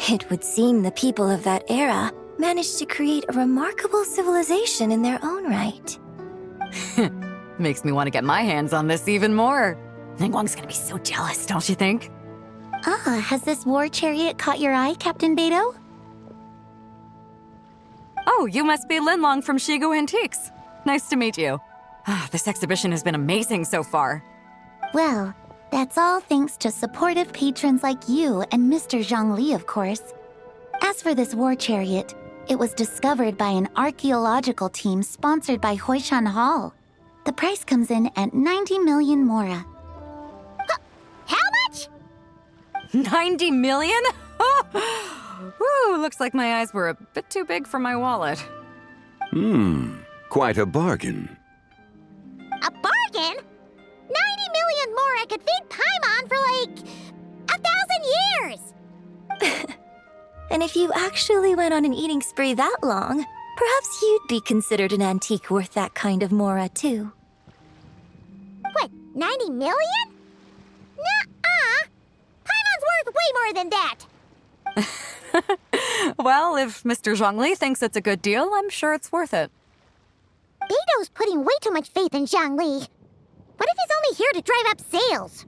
Speaker 2: It would seem the people of that era managed to create a remarkable civilization in their own right.
Speaker 4: Makes me want to get my hands on this even more. Ningguang's gonna be so jealous, don't you think?
Speaker 1: Has this war chariot caught your eye, Captain Beto?
Speaker 4: Oh, you must be Linlong from Shigu Antiques. Nice to meet you. This exhibition has been amazing so far.
Speaker 1: Well, that's all thanks to supportive patrons like you and Mr. Zhongli, of course. As for this war chariot, it was discovered by an archaeological team sponsored by Hoishan Hall. The price comes in at 90 million Mora. How much?
Speaker 4: 90 million? Woo, looks like my eyes were a bit too big for my wallet.
Speaker 13: Quite a bargain.
Speaker 1: A bargain? 90 million Mora could feed Paimon for like 1,000 years!
Speaker 2: And if you actually went on an eating spree that long, perhaps you'd be considered an antique worth that kind of Mora, too.
Speaker 1: What, 90 million? Nuh-uh! Paimon's worth way more than that!
Speaker 4: Well, if Mr. Zhongli thinks it's a good deal, I'm sure it's worth it.
Speaker 1: Beto's putting way too much faith in Zhongli. What if he's only here to drive up sales?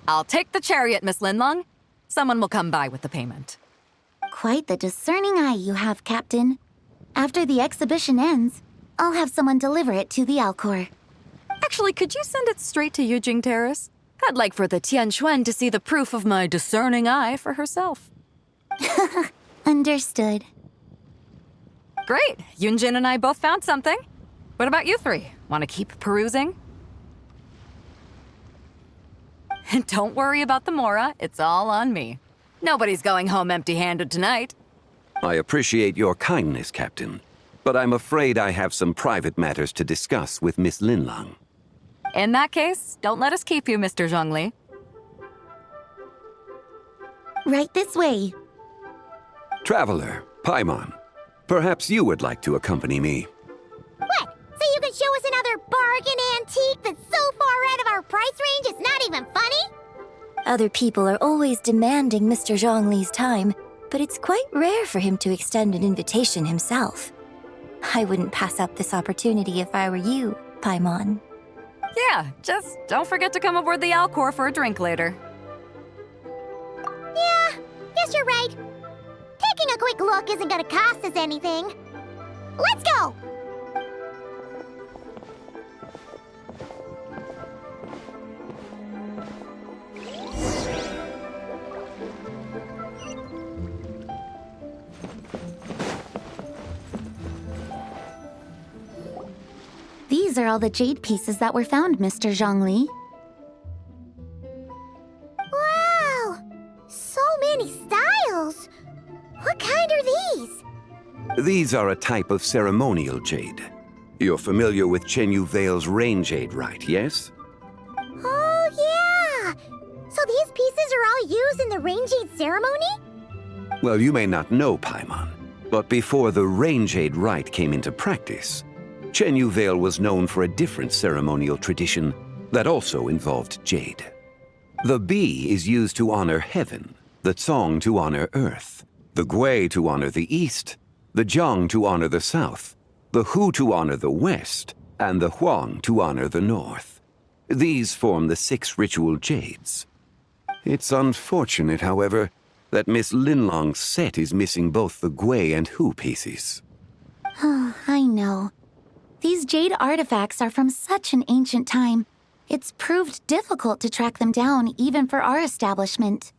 Speaker 4: I'll take the chariot, Miss Linlong. Someone will come by with the payment.
Speaker 2: Quite the discerning eye you have, Captain. After the exhibition ends, I'll have someone deliver it to the Alcor.
Speaker 4: Actually, could you send it straight to Yujing Terrace? I'd like for the Tianquan to see the proof of my discerning eye for herself.
Speaker 2: Understood.
Speaker 4: Great. Yunjin and I both found something. What about you three? Want to keep perusing? And don't worry about the Mora. It's all on me. Nobody's going home empty-handed tonight.
Speaker 13: I appreciate your kindness, Captain, but I'm afraid I have some private matters to discuss with Miss Linlong.
Speaker 4: In that case, don't let us keep you, Mr. Zhongli.
Speaker 2: Right this way.
Speaker 13: Traveler, Paimon, perhaps you would like to accompany me.
Speaker 1: What? So you can show us another bargain antique that's so far out of our price range it's not even funny?
Speaker 2: Other people are always demanding Mr. Zhongli's time, but it's quite rare for him to extend an invitation himself. I wouldn't pass up this opportunity if I were you, Paimon.
Speaker 4: Yeah, just don't forget to come aboard the Alcor for a drink later.
Speaker 1: Yeah, guess you're right. Taking a quick look isn't gonna cost us anything. Let's go!
Speaker 2: These are all the jade pieces that were found, Mr. Zhongli.
Speaker 1: Wow! So many styles! What kind are these?
Speaker 13: These are a type of ceremonial jade. You're familiar with Chenyu Vale's rain jade, right, yes?
Speaker 1: Oh, yeah! So these pieces are all used in the rain jade ceremony?
Speaker 13: Well, you may not know, Paimon, but before the rain jade rite came into practice, Chenyu Vale was known for a different ceremonial tradition that also involved jade. The bee is used to honor heaven, the Tsong to honor earth, the Gui to honor the east, the Jiang to honor the south, the Hu to honor the west, and the Huang to honor the north. These form the 6 ritual jades. It's unfortunate, however, that Miss Linlong's set is missing both the Gui and Hu pieces.
Speaker 2: Oh, I know. These jade artifacts are from such an ancient time. It's proved difficult to track them down, even for our establishment.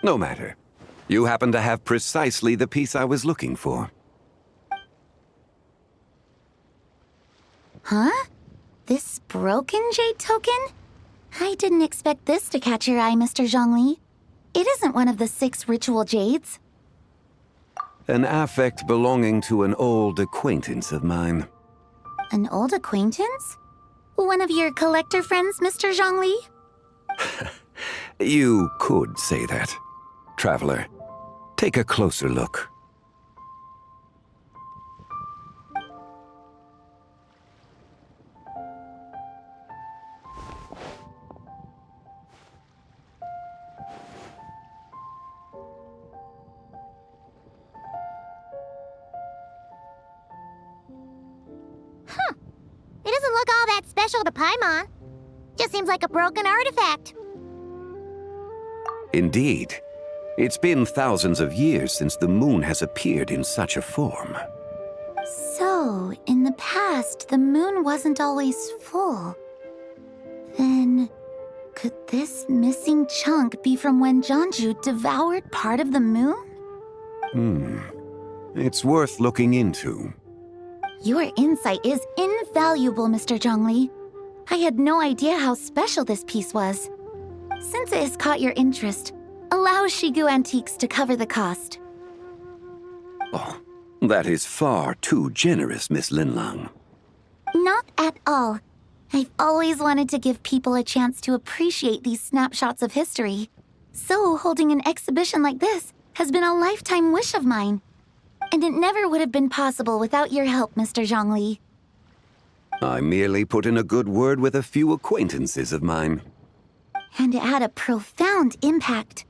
Speaker 13: No matter. You happen to have precisely the piece I was looking for.
Speaker 2: Huh? This broken jade token? I didn't expect this to catch your eye, Mr. Zhongli. It isn't one of the 6 ritual jades.
Speaker 13: An affect belonging to an old acquaintance of mine.
Speaker 2: An old acquaintance? One of your collector friends, Mr. Zhongli?
Speaker 13: You could say that. Traveler, take a closer look.
Speaker 1: It doesn't look all that special to Paimon. Just seems like a broken artifact.
Speaker 13: Indeed. It's been thousands of years since the moon has appeared in such a form.
Speaker 2: So, in the past, the moon wasn't always full. Then, could this missing chunk be from when Jianzhu devoured part of the moon?
Speaker 13: It's worth looking into.
Speaker 2: Your insight is invaluable, Mr. Zhongli. I had no idea how special this piece was. Since it has caught your interest, allow Shigu Antiques to cover the cost.
Speaker 13: Oh, that is far too generous, Miss Linlong.
Speaker 2: Not at all. I've always wanted to give people a chance to appreciate these snapshots of history. So holding an exhibition like this has been a lifetime wish of mine. And it never would have been possible without your help, Mr. Zhongli.
Speaker 13: I merely put in a good word with a few acquaintances of mine.
Speaker 2: And it had a profound impact.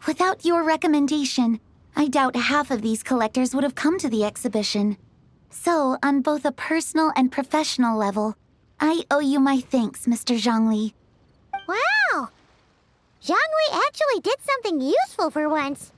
Speaker 2: Without your recommendation, I doubt half of these collectors would have come to the exhibition. So, on both a personal and professional level, I owe you my thanks, Mr. Zhongli.
Speaker 1: Wow! Zhongli actually did something useful for once.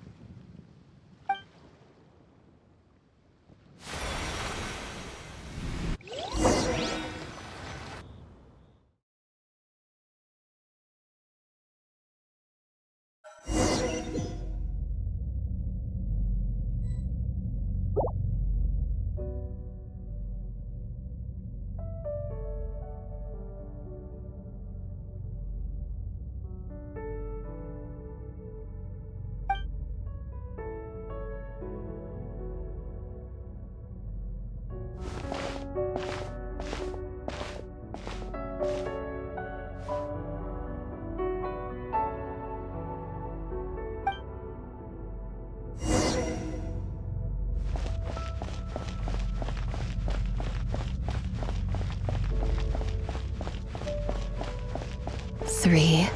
Speaker 5: Three,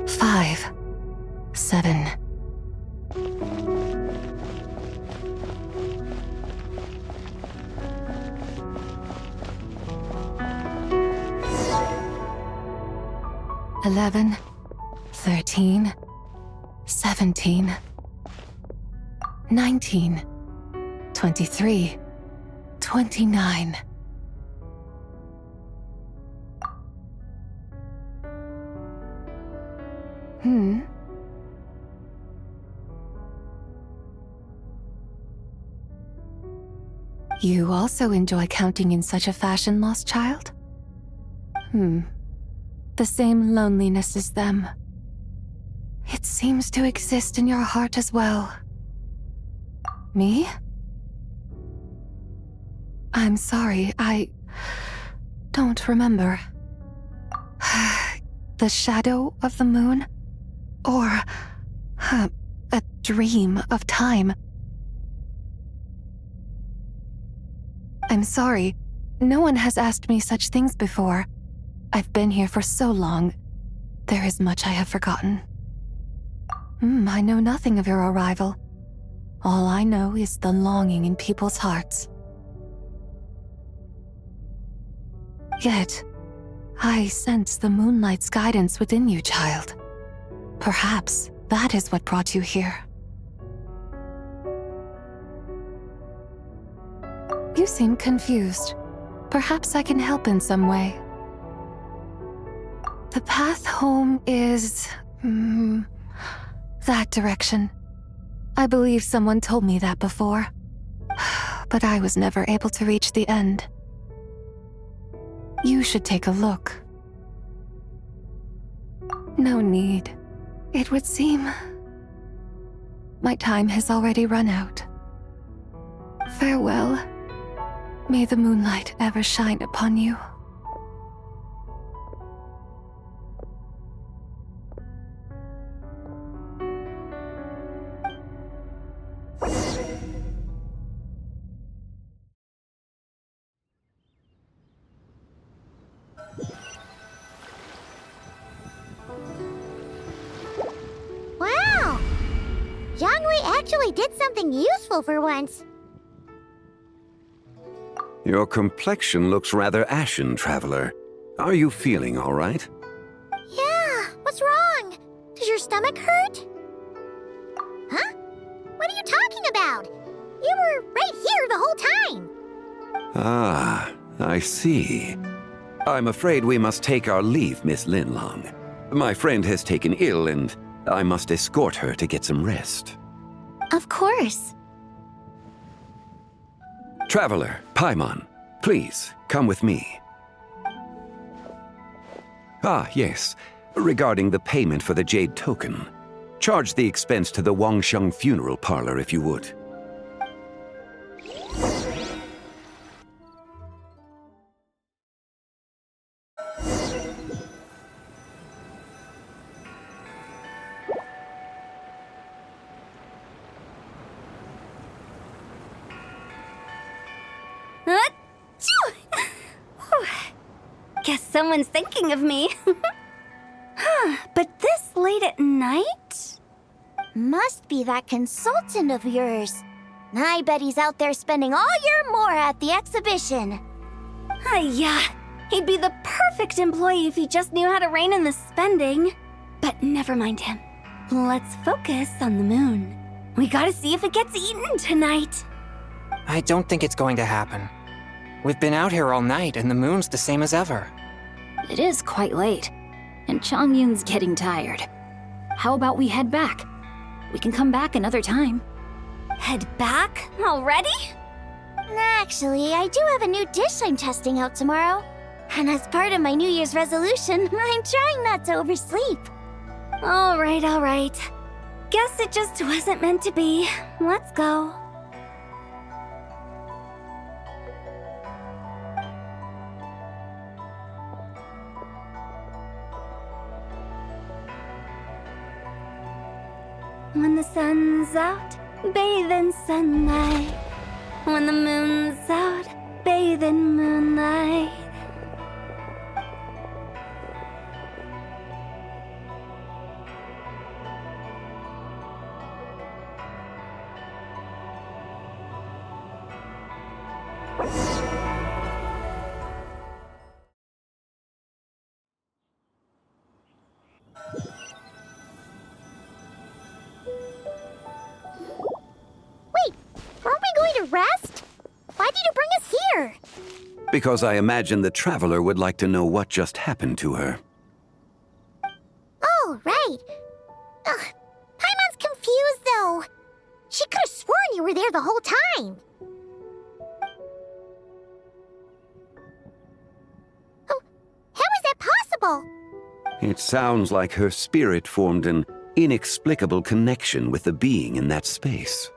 Speaker 5: 5, 7. Eleven, 13, 17, 19, 23, 29. You also enjoy counting in such a fashion, lost child? The same loneliness as them. It seems to exist in your heart as well. Me? I'm sorry, I don't remember. The shadow of the moon? Or a dream of time? I'm sorry. No one has asked me such things before. I've been here for so long. There is much I have forgotten. I know nothing of your arrival. All I know is the longing in people's hearts. Yet, I sense the moonlight's guidance within you, child. Perhaps that is what brought you here. You seem confused. Perhaps I can help in some way. The path home is... that direction. I believe someone told me that before. But I was never able to reach the end. You should take a look. No need. It would seem... my time has already run out. Farewell. May the moonlight ever shine upon you.
Speaker 1: Wow! Zhongli actually did something useful for once.
Speaker 13: Your complexion looks rather ashen, traveler. Are you feeling all right?
Speaker 1: Yeah, what's wrong? Does your stomach hurt? Huh? What are you talking about? You were right here the whole time.
Speaker 13: Ah, I see. I'm afraid we must take our leave, Miss Linlong. My friend has taken ill and I must escort her to get some rest.
Speaker 2: Of course.
Speaker 13: Traveler, Paimon, please, come with me. Ah, yes. Regarding the payment for the jade token. Charge the expense to the Wangsheng funeral parlor if you would.
Speaker 2: Guess someone's thinking of me. But this late at night?
Speaker 1: Must be that consultant of yours. I bet he's out there spending all year more at the exhibition.
Speaker 2: Yeah, he'd be the perfect employee if he just knew how to rein in the spending. But never mind him. Let's focus on the moon. We gotta see if it gets eaten tonight.
Speaker 6: I don't think it's going to happen. We've been out here all night and the moon's the same as ever.
Speaker 5: It is quite late, and Chongyun's getting tired. How about we head back? We can come back another time.
Speaker 2: Head back? Already?
Speaker 1: Actually, I do have a new dish I'm testing out tomorrow. And as part of my New Year's resolution, I'm trying not to oversleep.
Speaker 2: All right. Guess it just wasn't meant to be. Let's go. When the sun's out, bathe in sunlight. When the moon's out, bathe in moonlight.
Speaker 1: Aren't we going to rest? Why did you bring us here?
Speaker 13: Because I imagine the traveler would like to know what just happened to her.
Speaker 1: Oh, right. Paimon's confused, though. She could have sworn you were there the whole time. Oh, how is that possible?
Speaker 13: It sounds like her spirit formed an inexplicable connection with the being in that space.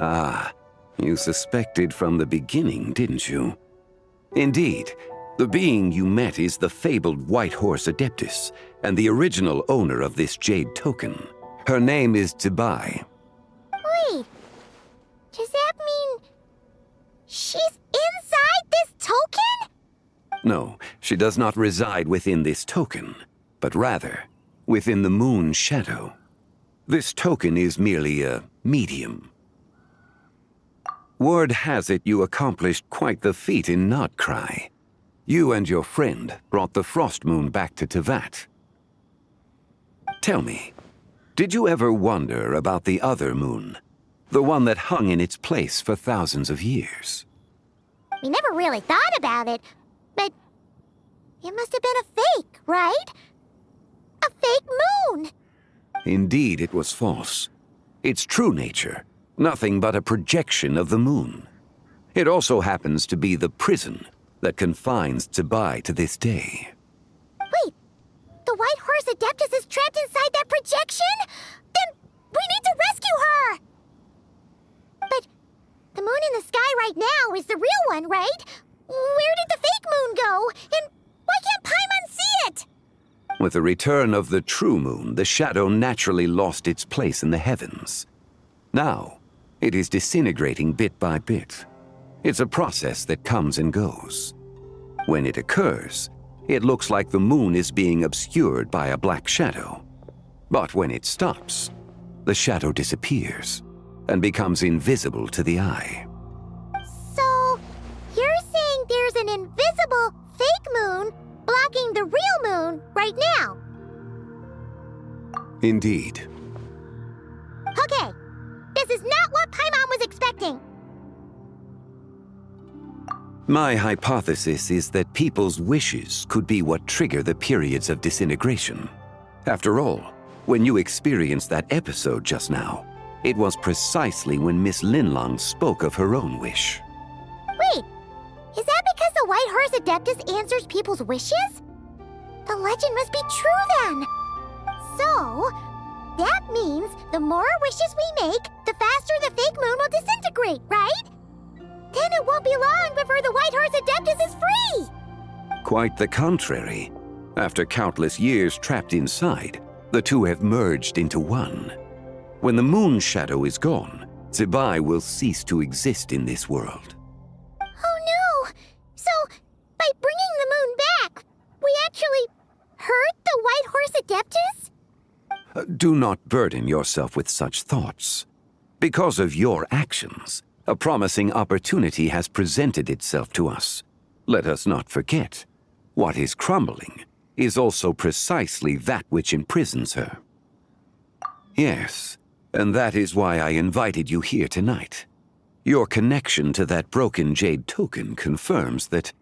Speaker 13: Ah, you suspected from the beginning, didn't you? Indeed, the being you met is the fabled White Horse Adeptus, and the original owner of this jade token. Her name is Zibai.
Speaker 1: Wait, does that mean she's inside this token?
Speaker 13: No, she does not reside within this token, but rather within the moon's shadow. This token is merely a medium. Word has it you accomplished quite the feat in Notcry. You and your friend brought the Frost Moon back to Tevat. Tell me, did you ever wonder about the other moon? The one that hung in its place for thousands of years?
Speaker 1: We never really thought about it, but it must have been a fake, right? A fake moon!
Speaker 13: Indeed, it was false. Its true nature, nothing but a projection of the moon. It also happens to be the prison that confines Zibai to this day.
Speaker 1: Wait, the White Horse Adeptus is trapped inside that projection? Then we need to rescue her! But the moon in the sky right now is the real one, right? Where did the fake moon go? And why can't Paimon see it?
Speaker 13: With the return of the true moon, the shadow naturally lost its place in the heavens. Now, it is disintegrating bit by bit. It's a process that comes and goes. When it occurs, it looks like the moon is being obscured by a black shadow. But when it stops, the shadow disappears and becomes invisible to the eye.
Speaker 1: So, you're saying there's an invisible fake moon blocking the real moon right now?
Speaker 13: Indeed.
Speaker 1: Okay, this is not what Paimon was expecting.
Speaker 13: My hypothesis is that people's wishes could be what trigger the periods of disintegration. After all, when you experienced that episode just now, it was precisely when Miss Linlong spoke of her own wish.
Speaker 1: Wait, is that because the White Horse Adeptus answers people's wishes? The legend must be true then. So, that means the more wishes we make, the faster the fake moon will disintegrate, right? Then it won't be long before the White Horse Adeptus is free!
Speaker 13: Quite the contrary. After countless years trapped inside, the two have merged into one. When the moon shadow is gone, Zibai will cease to exist in this world.
Speaker 1: Oh no! So, by bringing the moon back, we actually hurt the White Horse Adeptus?
Speaker 13: Do not burden yourself with such thoughts. Because of your actions, a promising opportunity has presented itself to us. Let us not forget, what is crumbling is also precisely that which imprisons her. Yes, and that is why I invited you here tonight. Your connection to that broken jade token confirms that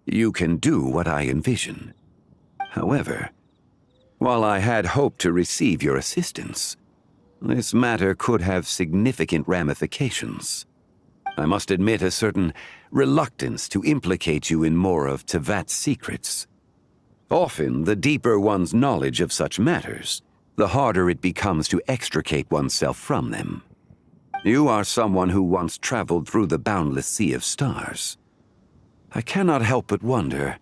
Speaker 13: you can do what I envision. However, while I had hoped to receive your assistance, this matter could have significant ramifications. I must admit a certain reluctance to implicate you in more of Tevat's secrets. Often, the deeper one's knowledge of such matters, the harder it becomes to extricate oneself from them. You are someone who once traveled through the boundless sea of stars. I cannot help but wonder,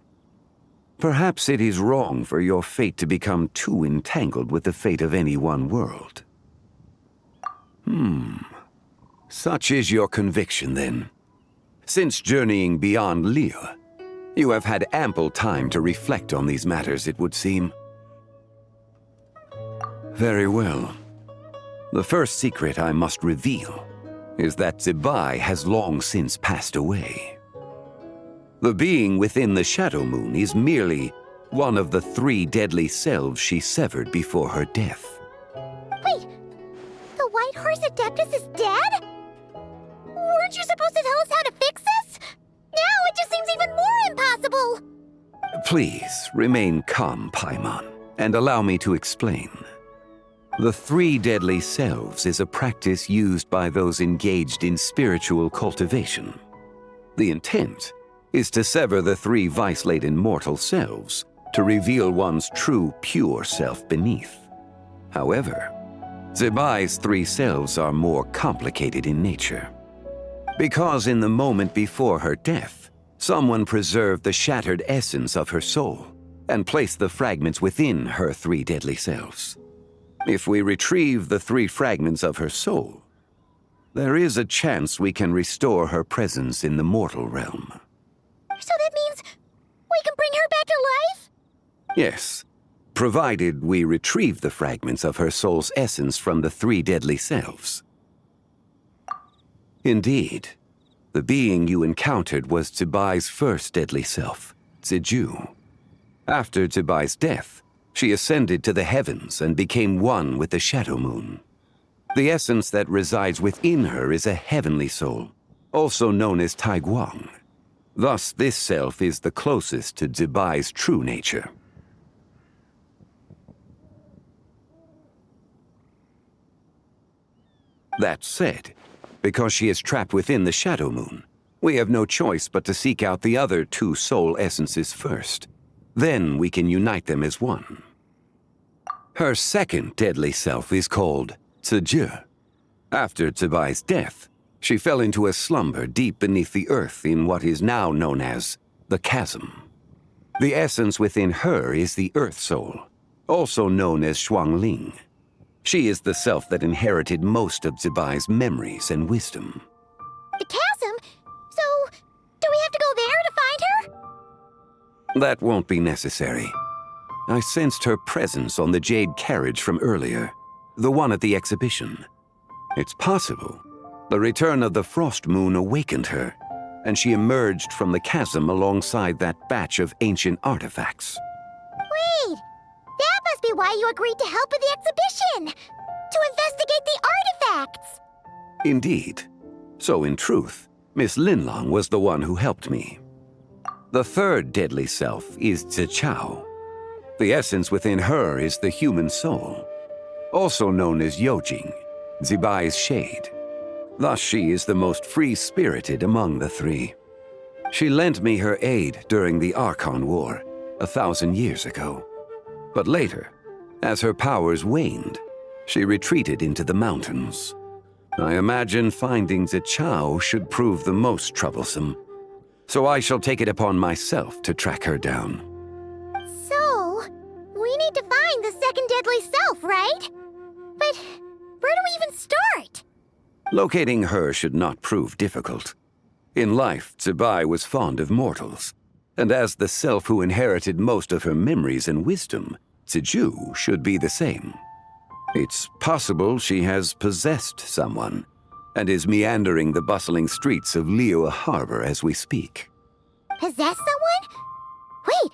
Speaker 13: perhaps it is wrong for your fate to become too entangled with the fate of any one world. Such is your conviction, then. Since journeying beyond Liyue, you have had ample time to reflect on these matters, it would seem. Very well. The first secret I must reveal is that Zibai has long since passed away. The being within the Shadow Moon is merely one of the 3 deadly selves she severed before her death.
Speaker 1: Wait, the White Horse Adeptus is dead? Weren't you supposed to tell us how to fix this? Now it just seems even more impossible!
Speaker 13: Please, remain calm, Paimon, and allow me to explain. The 3 deadly selves is a practice used by those engaged in spiritual cultivation. The intent is to sever the 3 vice-laden mortal selves to reveal one's true, pure self beneath. However, Zibai's 3 selves are more complicated in nature. Because in the moment before her death, someone preserved the shattered essence of her soul and placed the fragments within her 3 deadly selves. If we retrieve the 3 fragments of her soul, there is a chance we can restore her presence in the mortal realm.
Speaker 1: So that means we can bring her back to life?
Speaker 13: Yes, provided we retrieve the fragments of her soul's essence from the 3 deadly selves. Indeed, the being you encountered was Zibai's first deadly self, Ziju. After Zibai's death, she ascended to the heavens and became one with the Shadow Moon. The essence that resides within her is a heavenly soul, also known as Taiguang. Thus, this self is the closest to Zibai's true nature. That said, because she is trapped within the Shadow Moon, we have no choice but to seek out the other 2 soul essences first. Then we can unite them as one. Her second deadly self is called Ziju. After Zibai's death, she fell into a slumber deep beneath the earth in what is now known as the Chasm. The essence within her is the Earth Soul, also known as Shuangling. She is the self that inherited most of Zibai's memories and wisdom.
Speaker 1: The chasm? So, do we have to go there to find her?
Speaker 13: That won't be necessary. I sensed her presence on the jade carriage from earlier, the one at the exhibition. It's possible the return of the Frost Moon awakened her, and she emerged from the chasm alongside that batch of ancient artifacts.
Speaker 1: Wait! That must be why you agreed to help with the exhibition! To investigate the artifacts!
Speaker 13: Indeed. So in truth, Miss Linlong was the one who helped me. The third deadly self is Zichao. The essence within her is the human soul, also known as Yojing, Zibai's shade. Thus she is the most free-spirited among the 3. She lent me her aid during the Archon War 1,000 years ago. But later, as her powers waned, she retreated into the mountains. I imagine finding Zichao should prove the most troublesome, so I shall take it upon myself to track her down.
Speaker 1: So, we need to find the second deadly self, right? But where do we even start?
Speaker 13: Locating her should not prove difficult. In life, Zibai was fond of mortals, and as the self who inherited most of her memories and wisdom, Ziju should be the same. It's possible she has possessed someone, and is meandering the bustling streets of Liyue Harbor as we speak.
Speaker 1: Possess someone? Wait.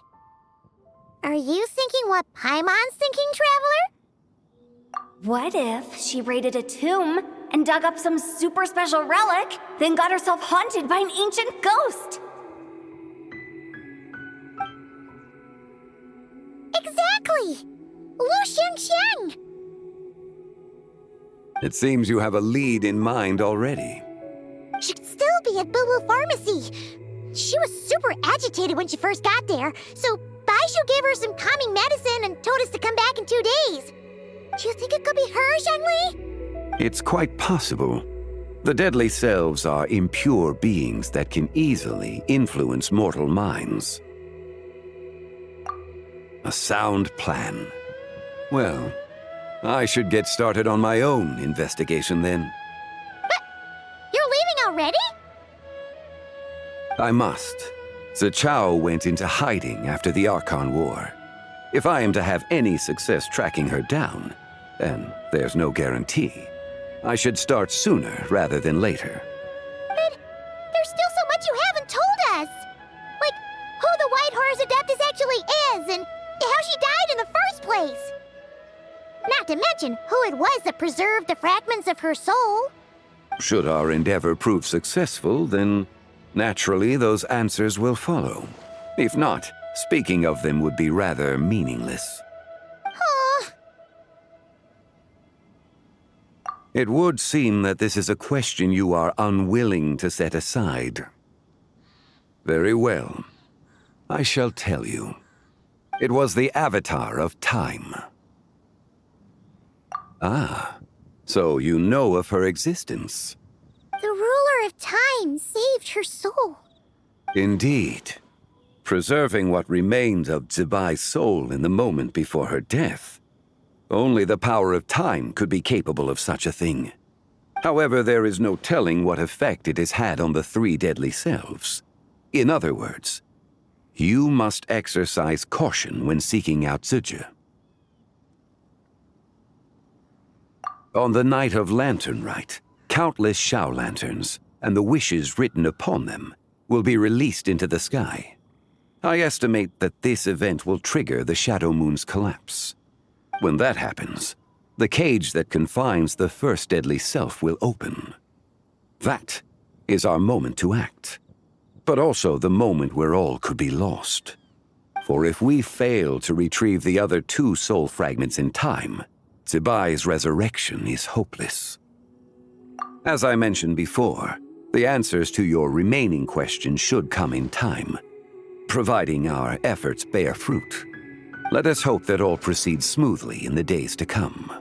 Speaker 1: Are you thinking what Paimon's thinking, Traveler?
Speaker 2: What if she raided a tomb and dug up some super special relic, then got herself haunted by an ancient ghost?
Speaker 1: Exactly! Lu Xingxiang!
Speaker 13: It seems you have a lead in mind already.
Speaker 1: She'd still be at Boo Boo Pharmacy. She was super agitated when she first got there, so Baishu gave her some calming medicine and told us to come back in 2 days. Do you think it could be her, Zhengli?
Speaker 13: It's quite possible. The deadly selves are impure beings that can easily influence mortal minds. A sound plan. Well, I should get started on my own investigation then.
Speaker 1: But you're leaving already?
Speaker 13: I must. Zichao went into hiding after the Archon War. If I am to have any success tracking her down, and there's no guarantee, I should start sooner rather than later.
Speaker 1: But there's still so much you haven't told us! Like, who the White Horse Adeptus actually is, and how she died in the first place! Not to mention who it was that preserved the fragments of her soul.
Speaker 13: Should our endeavor prove successful, then naturally those answers will follow. If not, speaking of them would be rather meaningless.
Speaker 1: Aw.
Speaker 13: It would seem that this is a question you are unwilling to set aside. Very well. I shall tell you. It was the Avatar of Time. Ah, so you know of her existence.
Speaker 1: The ruler of time saved her soul.
Speaker 13: Indeed. Preserving what remained of Zibai's soul in the moment before her death. Only the power of time could be capable of such a thing. However, there is no telling what effect it has had on the three deadly selves. In other words, you must exercise caution when seeking out Ziji. On the night of Lantern Rite, countless Shao lanterns, and the wishes written upon them, will be released into the sky. I estimate that this event will trigger the Shadow Moon's collapse. When that happens, the cage that confines the first deadly self will open. That is our moment to act, but also the moment where all could be lost. For if we fail to retrieve the other two soul fragments in time, Zibai's resurrection is hopeless. As I mentioned before, the answers to your remaining questions should come in time, providing our efforts bear fruit. Let us hope that all proceeds smoothly in the days to come.